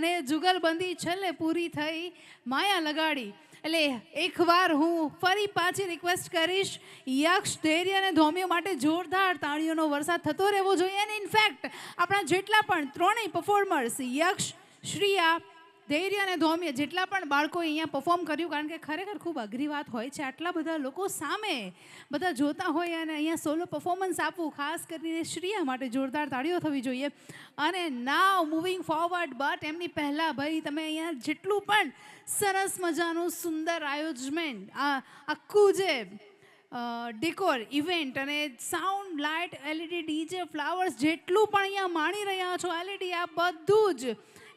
અને જુગલબંધી છેલ્લે પૂરી થઈ માયા લગાડી. એટલે એકવાર હું ફરી પાછી રિક્વેસ્ટ કરીશ યક્ષ ધૈર્ય અને ધોમીઓ માટે જોરદાર તાળીઓનો વરસાદ થતો રહેવો જોઈએ. અને ઇનફેક્ટ આપણા જેટલા પણ ત્રણેય પરફોર્મર્સ યક્ષ, શ્રીયા, ધૈર્ય અને ધૌમ્ય જેટલા પણ બાળકોએ અહીંયા પરફોર્મ કર્યું કારણ કે ખરેખર ખૂબ અઘરી વાત હોય છે આટલા બધા લોકો સામે બધા જોતા હોય અને અહીંયા સોલો પરફોર્મન્સ આપવું ખાસ કરીને શ્રીયા માટે જોરદાર તાળીઓ થવી જોઈએ. અને નાવ મૂવિંગ ફોરવર્ડ બટ એમની પહેલાં ભાઈ તમે અહીંયા જેટલું પણ સરસ મજાનું સુંદર આયોજમેન્ટ આખું જે ડેકોર ઇવેન્ટ અને sound light LED DJ flowers જેટલું પણ અહીંયા માણી રહ્યા છો એલઈડી આ બધું જ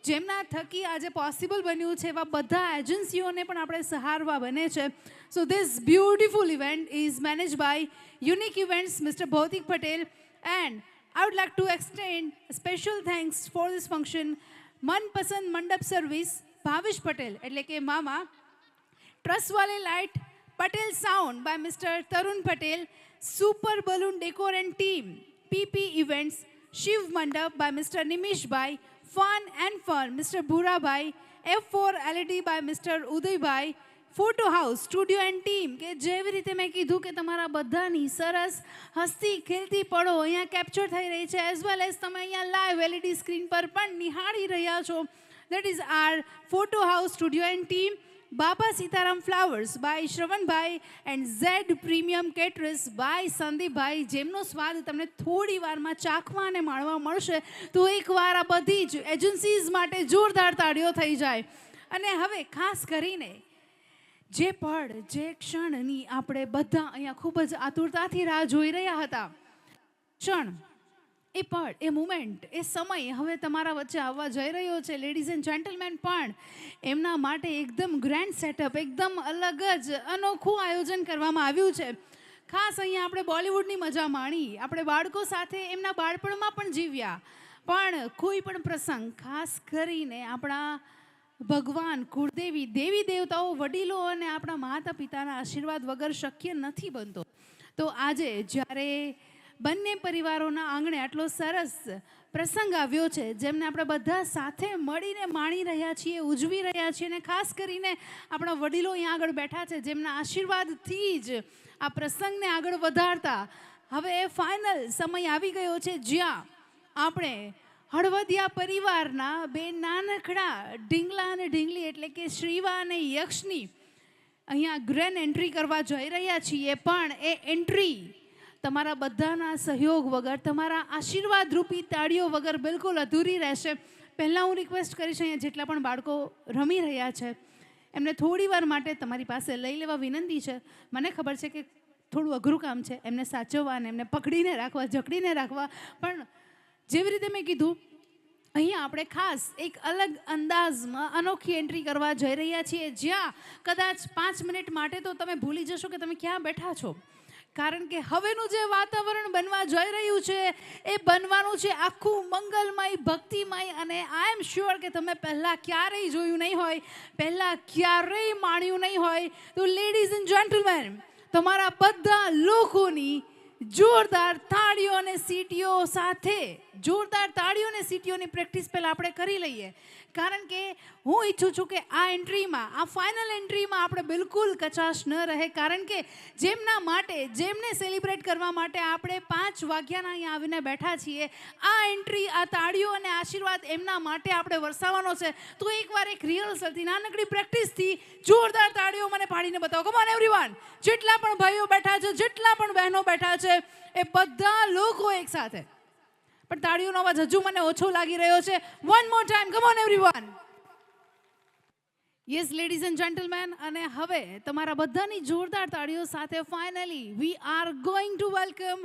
જેમના થકી આજે પોસિબલ બન્યું છે એવા બધા એજન્સીઓને પણ આપણે સહારવા બને છે. So this beautiful event is manage by Unique Events mister Bhautik Patel and I would like to extend special thanks for this function Manpasand Mandap service Bhavesh Patel એટલે કે મામા, ટ્રસ્ટવાલે light, Patel sound by mister Tarun Patel, super balloon decor and team, PP Events, Shiv Mandap by mister Nimishbhai, Fun and Fun, Mr. Bhurabai, F4 LED by Mr. Udaybai, Photo House, Studio and Team કે જેવી રીતે મેં કીધું કે તમારા બધાની સરસ હસતી ખેલતી પળો અહીંયા કેપ્ચર થઈ રહી છે એઝ વેલ એઝ તમે અહીંયા લાઈવ LED સ્ક્રીન પર પણ નિહાળી રહ્યા છો. That is our photo house studio and team, Baba Sitaram flowers by Shravanbhai and Z premium caterers by Sandeepbhai જેમનો સ્વાદ તમને થોડી વારમાં ચાખવા અને માણવા મળશે. તો એકવાર આ બધી જ એજન્સીઝ માટે જોરદાર તાળીઓ થઈ જાય. અને હવે ખાસ કરીને જે પળ જે ક્ષણની આપણે બધા અહીંયા ખૂબ જ આતુરતાથી રાહ જોઈ રહ્યા હતા ક્ષણ એ પળ એ મુમેન્ટ એ સમય હવે તમારા વચ્ચે આવવા જઈ રહ્યો છે. લેડીઝ એન્ડ જેન્ટલમેન પણ એમના માટે એકદમ ગ્રેન્ડ સેટઅપ એકદમ અલગ જ અનોખું આયોજન કરવામાં આવ્યું છે. ખાસ અહીંયા આપણે બોલિવૂડની મજા માણી, આપણે બાળકો સાથે એમના બાળપણમાં પણ જીવ્યા, પણ કોઈ પણ પ્રસંગ ખાસ કરીને આપણા ભગવાન કુળદેવી દેવી દેવતાઓ વડીલો અને આપણા માતા પિતાના આશીર્વાદ વગર શક્ય નથી બનતો. તો આજે જ્યારે બંને પરિવારોના આંગણે આટલો સરસ પ્રસંગ આવ્યો છે જેમને આપણે બધા સાથે મળીને માણી રહ્યા છીએ, ઉજવી રહ્યા છીએ અને ખાસ કરીને આપણા વડીલો અહીંયા આગળ બેઠા છે જેમના આશીર્વાદથી જ આ પ્રસંગને આગળ વધારતા હવે ફાઇનલ સમય આવી ગયો છે જ્યાં આપણે હળવદિયા પરિવારના બે નાનકડા ઢીંગલા અને ઢીંગલી એટલે કે શ્રીવા અને યક્ષની અહીંયા ગ્રેન્ડ એન્ટ્રી કરવા જઈ રહ્યા છીએ. પણ એ એન્ટ્રી તમારા બધાના સહયોગ વગર, તમારા આશીર્વાદ રૂપી તાળીઓ વગર બિલકુલ અધૂરી રહેશે. પહેલાં હું રિક્વેસ્ટ કરીશ અહીંયા જેટલા પણ બાળકો રમી રહ્યા છે એમને થોડી વાર માટે તમારી પાસે લઈ લેવા વિનંતી છે. મને ખબર છે કે થોડું અઘરું કામ છે એમને સાચવવા અને એમને પકડીને રાખવા, જકડીને રાખવા, પણ જેવી રીતે મેં કીધું અહીંયા આપણે ખાસ એક અલગ અંદાજમાં અનોખી એન્ટ્રી કરવા જઈ રહ્યા છીએ જ્યાં કદાચ 5 મિનિટ માટે તો તમે ભૂલી જશો કે તમે ક્યાં બેઠા છો. કારણ કે હવેનું જે વાતાવરણ બનવા જઈ રહ્યું છે એ બનવાનું છે આખું મંગલમય, ભક્તિમય અને આઈ એમ શ્યોર કે તમે પહેલાં ક્યારેય જોયું નહીં હોય, પહેલાં ક્યારેય માણ્યું નહીં હોય. તો લેડીઝ એન્ડ જેન્ટલમેન તમારા બધા લોકોની જોરદાર તાળીઓ અને સીટીઓ સાથે જોરદાર તાળીઓ અને સીટીઓની પ્રેક્ટિસ પહેલાં આપણે કરી લઈએ. કારણ કે હું ઈચ્છું છું કે આ એન્ટ્રીમાં, આ ફાઇનલ એન્ટ્રીમાં આપણે બિલકુલ કચાશ ન રહે, કારણ કે જેમના માટે, જેમને સેલિબ્રેટ કરવા માટે આપણે 5 વાગ્યાના અહીંયા આવીને બેઠા છીએ, આ એન્ટ્રી, આ તાળીઓ અને આશીર્વાદ એમના માટે આપણે વરસાવવાનો છે. તો એકવાર એક રિહર્સલથી, નાનકડી પ્રેક્ટિસથી જોરદાર તાળીઓ મને પાડીને બતાવો. Come on everyone. જેટલા પણ ભાઈઓ બેઠા છે, જેટલા પણ બહેનો બેઠા છે, એ બધા લોકો એકસાથે. પણ તાળીઓનો અવાજ હજુ મને ઓછો લાગી રહ્યો છે. One more time. Come on everyone. Yes ladies and gentlemen, અને હવે તમારા બધાની જોરદાર તાળીઓ સાથે finally we are going to welcome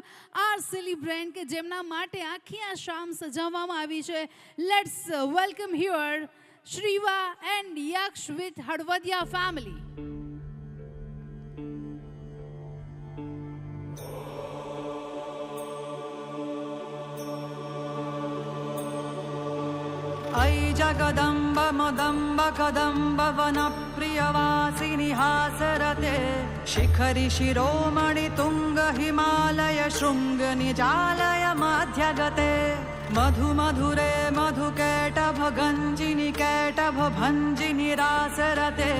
our celebrant, કે જેમના માટે આખી આ શામ સજાવવામાં આવી છે. Let's welcome here Shriva and Yaksh with Halvadiya family. ऐ जगदम्ब मदम्ब कदम्ब वन प्रियवासिनि हासरते शिखरि शिरोमणि तुंग हिमालय शृंग निजालय मध्यगते मधु मधुरे मधुकैटभ गंजिनि कैटभ भंजिनि रासरते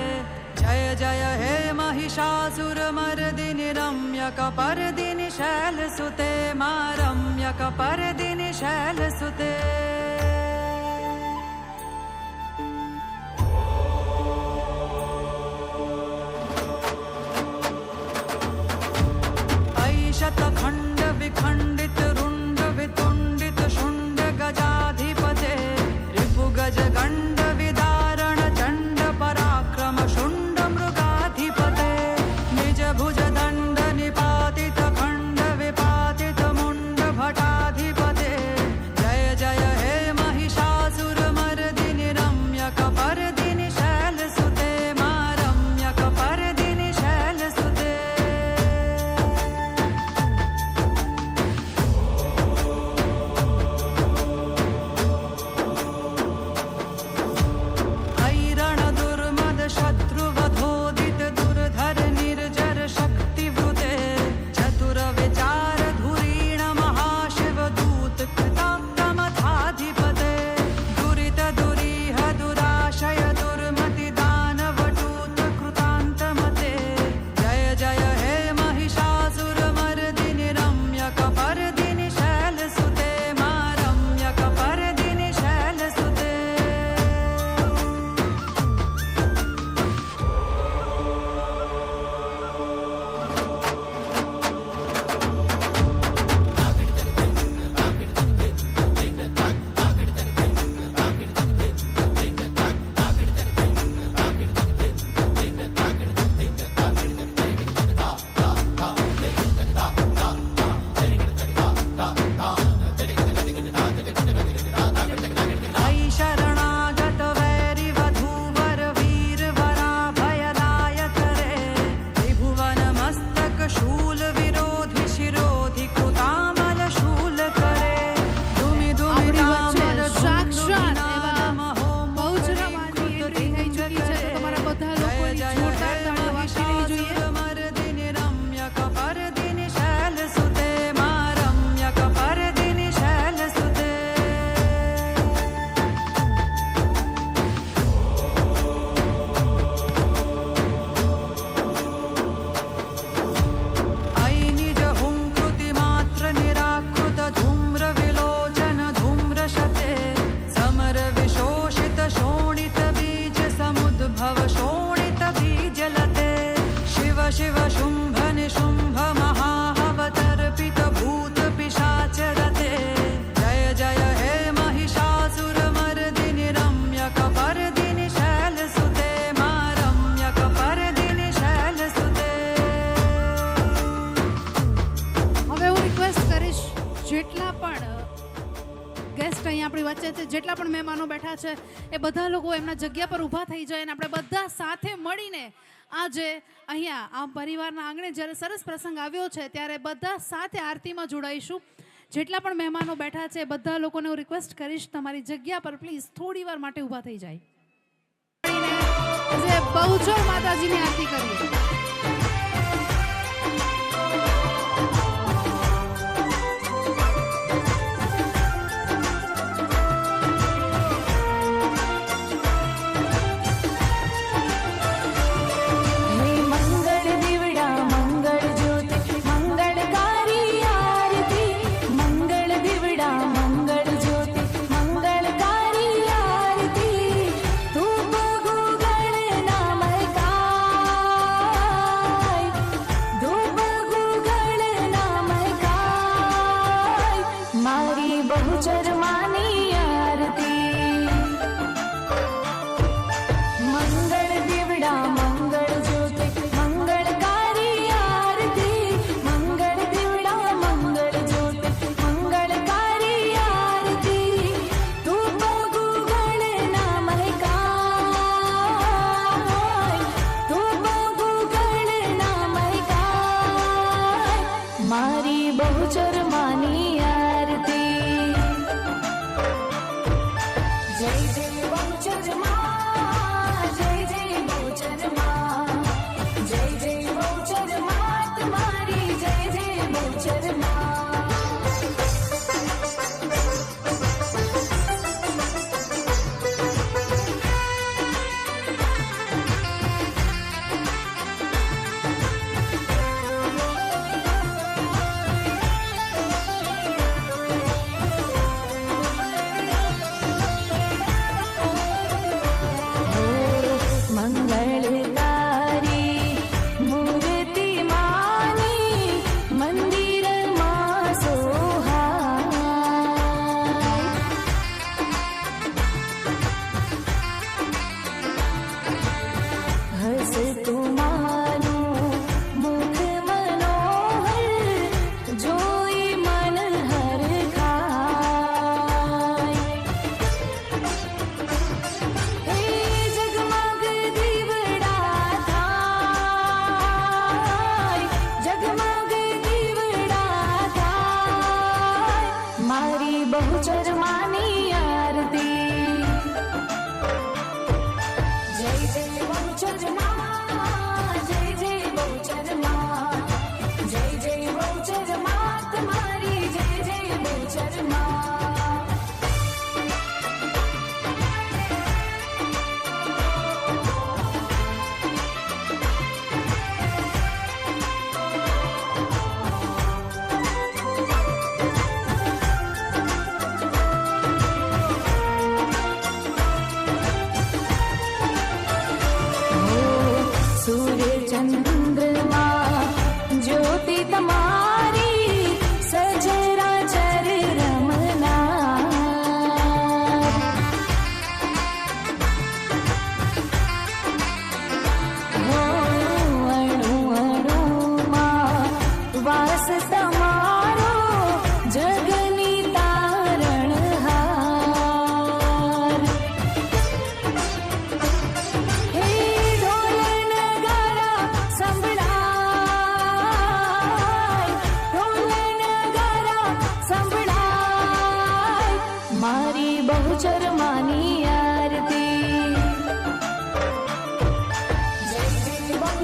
जय जय हे महिषासुरमर्दिनि रम्यकपर्दिनि शैलसुते मा रम्यकपर्दिनि शैलसुते. शतखंड विखंडित रुंड वितुंडित शुंड गजाधिपते रिपुगज गंड विदारण चंड पराक्रम शुंड मृगाधिपते निज भुज दंड निपातित खंड विपातित मुंड भटाधिपते जय जय हे महिषासुर मर्दिनि रम्यकपर्दिनि शैलसुते मा रम्यकपर्दिनि शैलसुते. शत्रुवधोदित दुर्धर निर्जर शक्तिवृते चतुर विचार धुरीण महाशिव दूत कृतात्तमथाधिपते दुरित दुरीह दुराशय दुर्मति दानवटूत कृतान्तमते जय जय हे महिषासुर मर्दिनि रम्यकपर्दिनि शैलसुते मा रम्यकपर्दिनि शैलसुते. शरणागत वैरि वधूवर वीर वराभयदाय करे त्रिभुवन मस्तक शूल विरोधि शिरोधि कृतामल शूल करे दुमि दुमि दामर સાક્ષાત એવા બહુચરામાની એન્ટ્રી થઈ ચૂકી છે. તો તમારા બધા લોકોની જોરદાર તાળીઓ વાગવી જોઈએ. मर्दिनि रम्यकपर्दिनि शैलसुते मा रम्यकपर्दिनि शैलसुते. ऐ निज हुंकृति मात्र निराकृत धूम्र विलोचन धूम्रशते समर विशोषित शोणित बीज समुद्भव शोणित बीजलते शिव शिव शुंभ निशुंभ महावतर्पित भूत पिशाचरते जय जय हे महिषासुर मर्दिनि रम्यकपर्दिनि शैलसुते मा रम्यकपर्दिनि शैलसुते. હવે હું રિક્વેસ્ટ કરીશ, જેટલા પણ ગેસ્ટ અહીં આપણી વચ્ચે છે, જેટલા પણ મહેમાનો બેઠા છે, એ બધા લોકો એમના જગ્યા પર ઊભા થઈ જાય અને આપણે બધા સાથે મળીને આજે અહીંયા આ પરિવારના આંગણે જ્યારે સરસ પ્રસંગ આવ્યો છે ત્યારે બધા સાથે આરતીમાં જોડાઈશું. જેટલા પણ મહેમાનો બેઠા છે બધા લોકોને હું રિક્વેસ્ટ કરીશ, તમારી જગ્યા પર પ્લીઝ થોડી વાર માટે ઊભા થઈ જાય. આજે બહુચર માતાજીની આરતી કરીએ.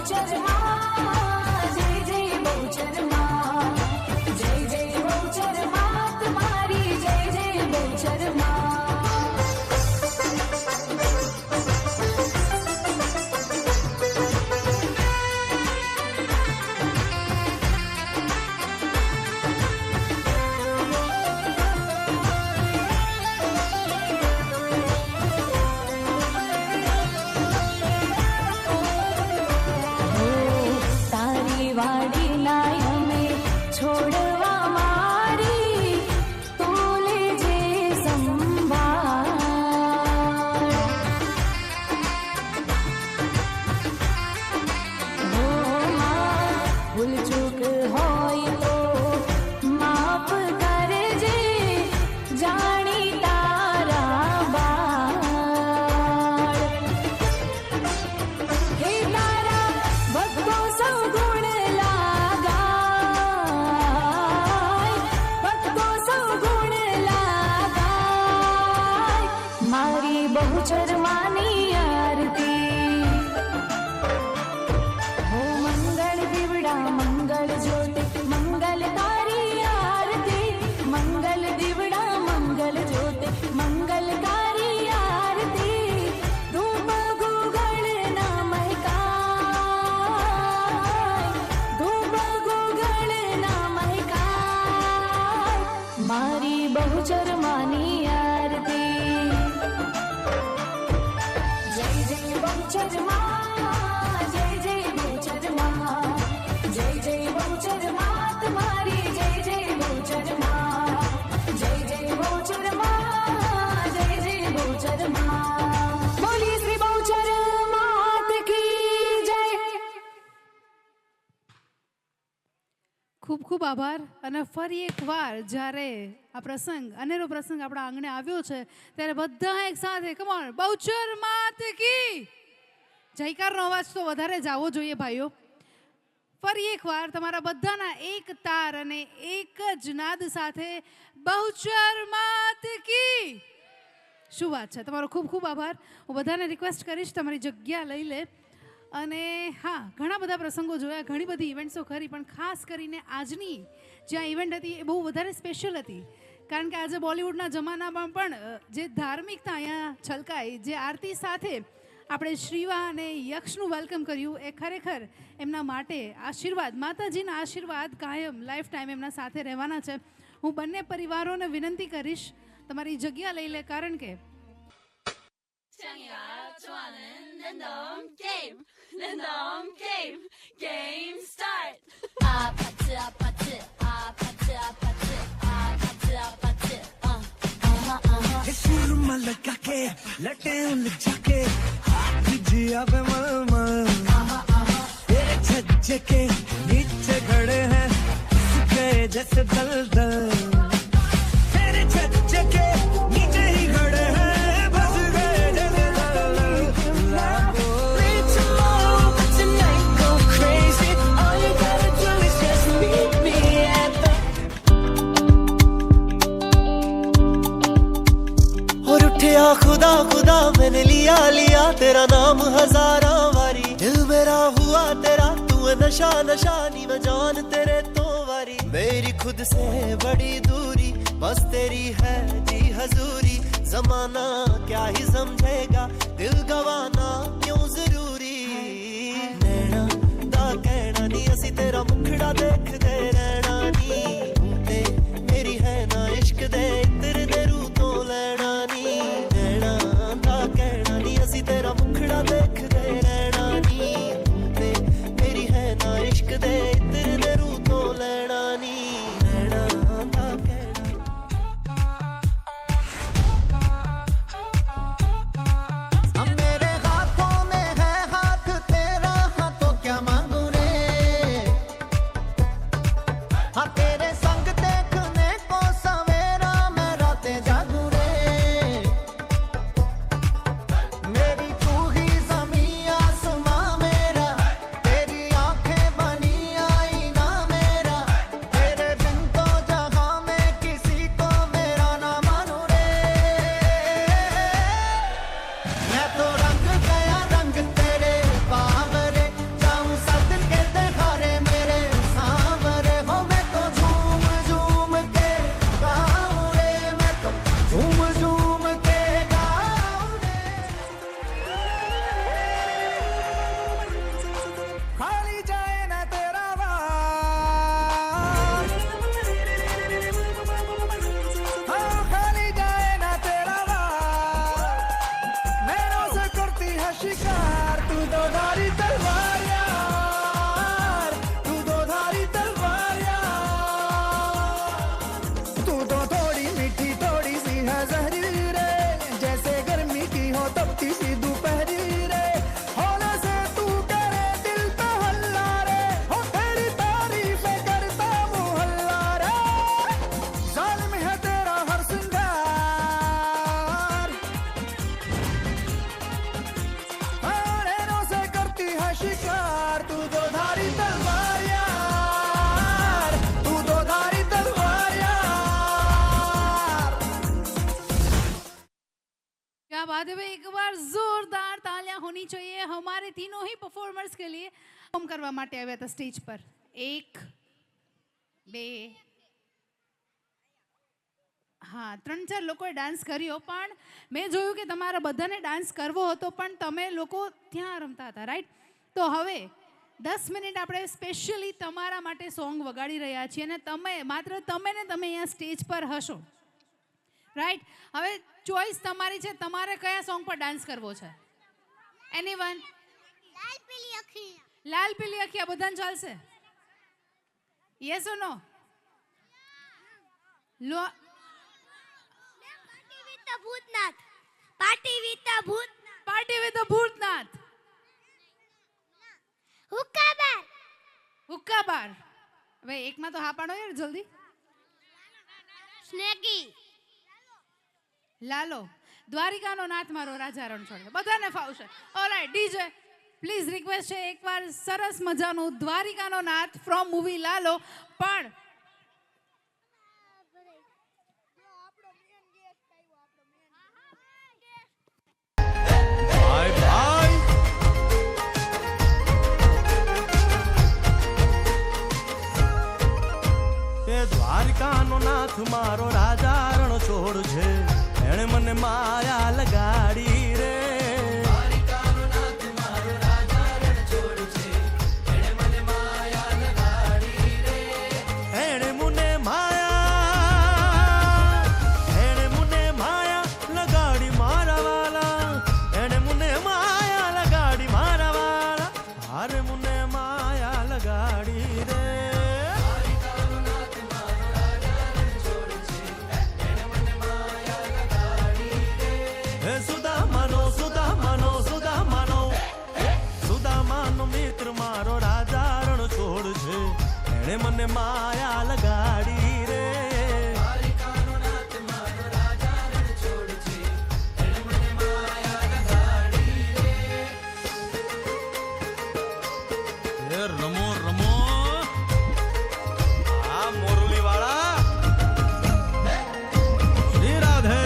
બહુચર માં જય જય બહુચર માં જય જય બહુચર માં તમારી જય જય બહુચર માં તારી વાડી ના અમે છોડવા મારી તું લેજે સંભાળ હો માં ભૂલ ચૂક હોય તો માફ કરજે જાણી તારા બાળ હે તારા ભક્તો સૌ ગુણ લાગાય ભક્તો સૌ ગુણ લાગાય મારી બહુચર માની આરતી હો મંગળ દીવડા મંગળ જ્યોતિ મંગલ તારી આરતી મંગલ દીવડા મંગલ જ્યોતિ મંગલ તારી આરતી ધૂપ ગુગળ ના મહેકાય ધૂપ ગુગળ ના મહેકાય મારી બહુચર માની આરતી જય જય બહુચર માં જય જય બહુચર માં જય જય બહુચર માં તમારી જય જય બહુચર માં જય જય બહુચર માં જય જય બહુચર માં બોલી શ્રી બહુચર માત કી જય ખૂબ ખૂબ આભાર. અને ફરી એકવાર જ્યારે આ પ્રસંગ અનેરો પ્રસંગ આપણા આંગણે આવ્યો છે ત્યારે બધા એક સાથે કમોન બહુચર માત કી જયકારનો અવાજ તો વધારે જ આવવો જોઈએ ભાઈઓ. ફરી એકવાર તમારા બધાના એક તાર અને એક જ નાદ સાથે બહુચર માત કી. શું વાત છે, તમારો ખૂબ ખૂબ આભાર. હું બધાને રિક્વેસ્ટ કરીશ તમારી જગ્યા લઈ લે. અને હા, ઘણા બધા પ્રસંગો જોયા, ઘણી બધી ઇવેન્ટ્સો ખરી, પણ ખાસ કરીને આજની જે આ ઇવેન્ટ હતી એ બહુ વધારે સ્પેશિયલ હતી. કારણ કે આજે બોલિવૂડના જમાનામાં પણ જે ધાર્મિકતા અહીંયા છલકાઈ, જે આરતી સાથે આપણે શ્રીવા અને યક્ષનું વેલકમ કર્યું, એ ખરેખર એમના માટે આશીર્વાદ, માતાજીના આશીર્વાદ કાયમ લાઈફ ટાઈમ એમના સાથે રહેવાના છે. હું બંને પરિવારોને વિનંતી કરીશ તમારી જગ્યા લઈ લે, કારણ કે सुरमा लगा के लटे उलझा के हाथ जिया पे मल तेरे छज्जे के नीचे खड़े हैं सूखे जैसे दलदल तेरे छज्जे के नीचे ही खड़े हैं बस गए जैसे दलदल Play tomorrow but tonight go crazy all you gotta do is just meet me at the और उठया खुदा खुदा मैंने लिया लिया तेरा नाम हजारा वारी दिल मेरा हुआ तेरा तू नशा नशा नी मैं जान तेरे तो वारी मेरी खुद से बड़ी दूरी बस तेरी है जी हजूरी जमाना क्या ही समझेगा दिल गवाना क्यों जरूरी नैना दा कहना नी असी तेरा मुखड़ा देखते रहना नी ते मेरी है ना इश्क दे तेरे दे रू तो लेना नी नैना दा कहना नी असी तेरा मुखड़ा देखते रहना नी ते मेरी है ना इश्क दे तेरे दे रू तो लेना नी नैना दा कहना मेरे हाथों में है बाद में एक बार जोरदार तालियां होनी चाहिए हमारे तीनों ही परफॉर्मर्स के लिए. परफॉर्म કરવા માટે આવ્યા હતા સ્ટેજ પર. 1 2 હા 3-4 લોકોએ ડાન્સ કર્યો, પણ મેં જોયું કે તમારા બધાને ડાન્સ કરવો હતો, પણ તમે લોકો ત્યાં રમતા હતા, રાઈટ? તો હવે 10 મિનિટ આપણે સ્પેશિયલી તમારા માટે સોંગ વગાડી રહ્યા છીએ અને તમે માત્ર તમે અહીંયા સ્ટેજ પર હશો, રાઈટ? હવે ચોઈસ તમારી છે, તમારે કયા સોંગ પર ડાન્સ કરવો છે? એનીવન? લાલ પીલી અખી. લાલ પીલી અખિયા બધાને ચાલશે? Yes or no? લો Bhootnath. Party with Bhootnath. Party with Bhootnath. Hookah bar. Hookah bar. હવે એકમાં તો હા પાડો યાર જલ્દી. સ્નેકી. લાલો. દ્વારિકાનો નાથ મારો રાજા રણછોડ. બધાને ફાવશે. ઓલરાઈટ ડીજે પ્લીઝ રિક્વેસ્ટ છે એકવાર સરસ મજાનું દ્વારિકાનો નાથ ફ્રોમ મૂવી લાલો. પણ દ્વારિકાનો નાથ મારો રાજા રણછોડ છે, એણે મને માયા લગાડી રે. દ્વારિકાનો નાથ મારો રાજા રણછોડ છે, એણે મને માયા લગાડી રે. એણે મને માયા લગાડી મારા વાલા, એણે મને માયા લગાડી મારા વાલા, હારે મને માયા લગાડી રે. સુદામાનો મિત્ર મારો રાજા રણછોડ છે, એણે મને માયા લગાડી રે. દ્વારિકાનો નાથ મારો રાજા રણછોડ છે, એણે મને માયા લગાડી રે. રમો રમો આ મોરલી વાળા. શ્રી રાધે.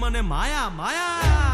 મને માયા માયા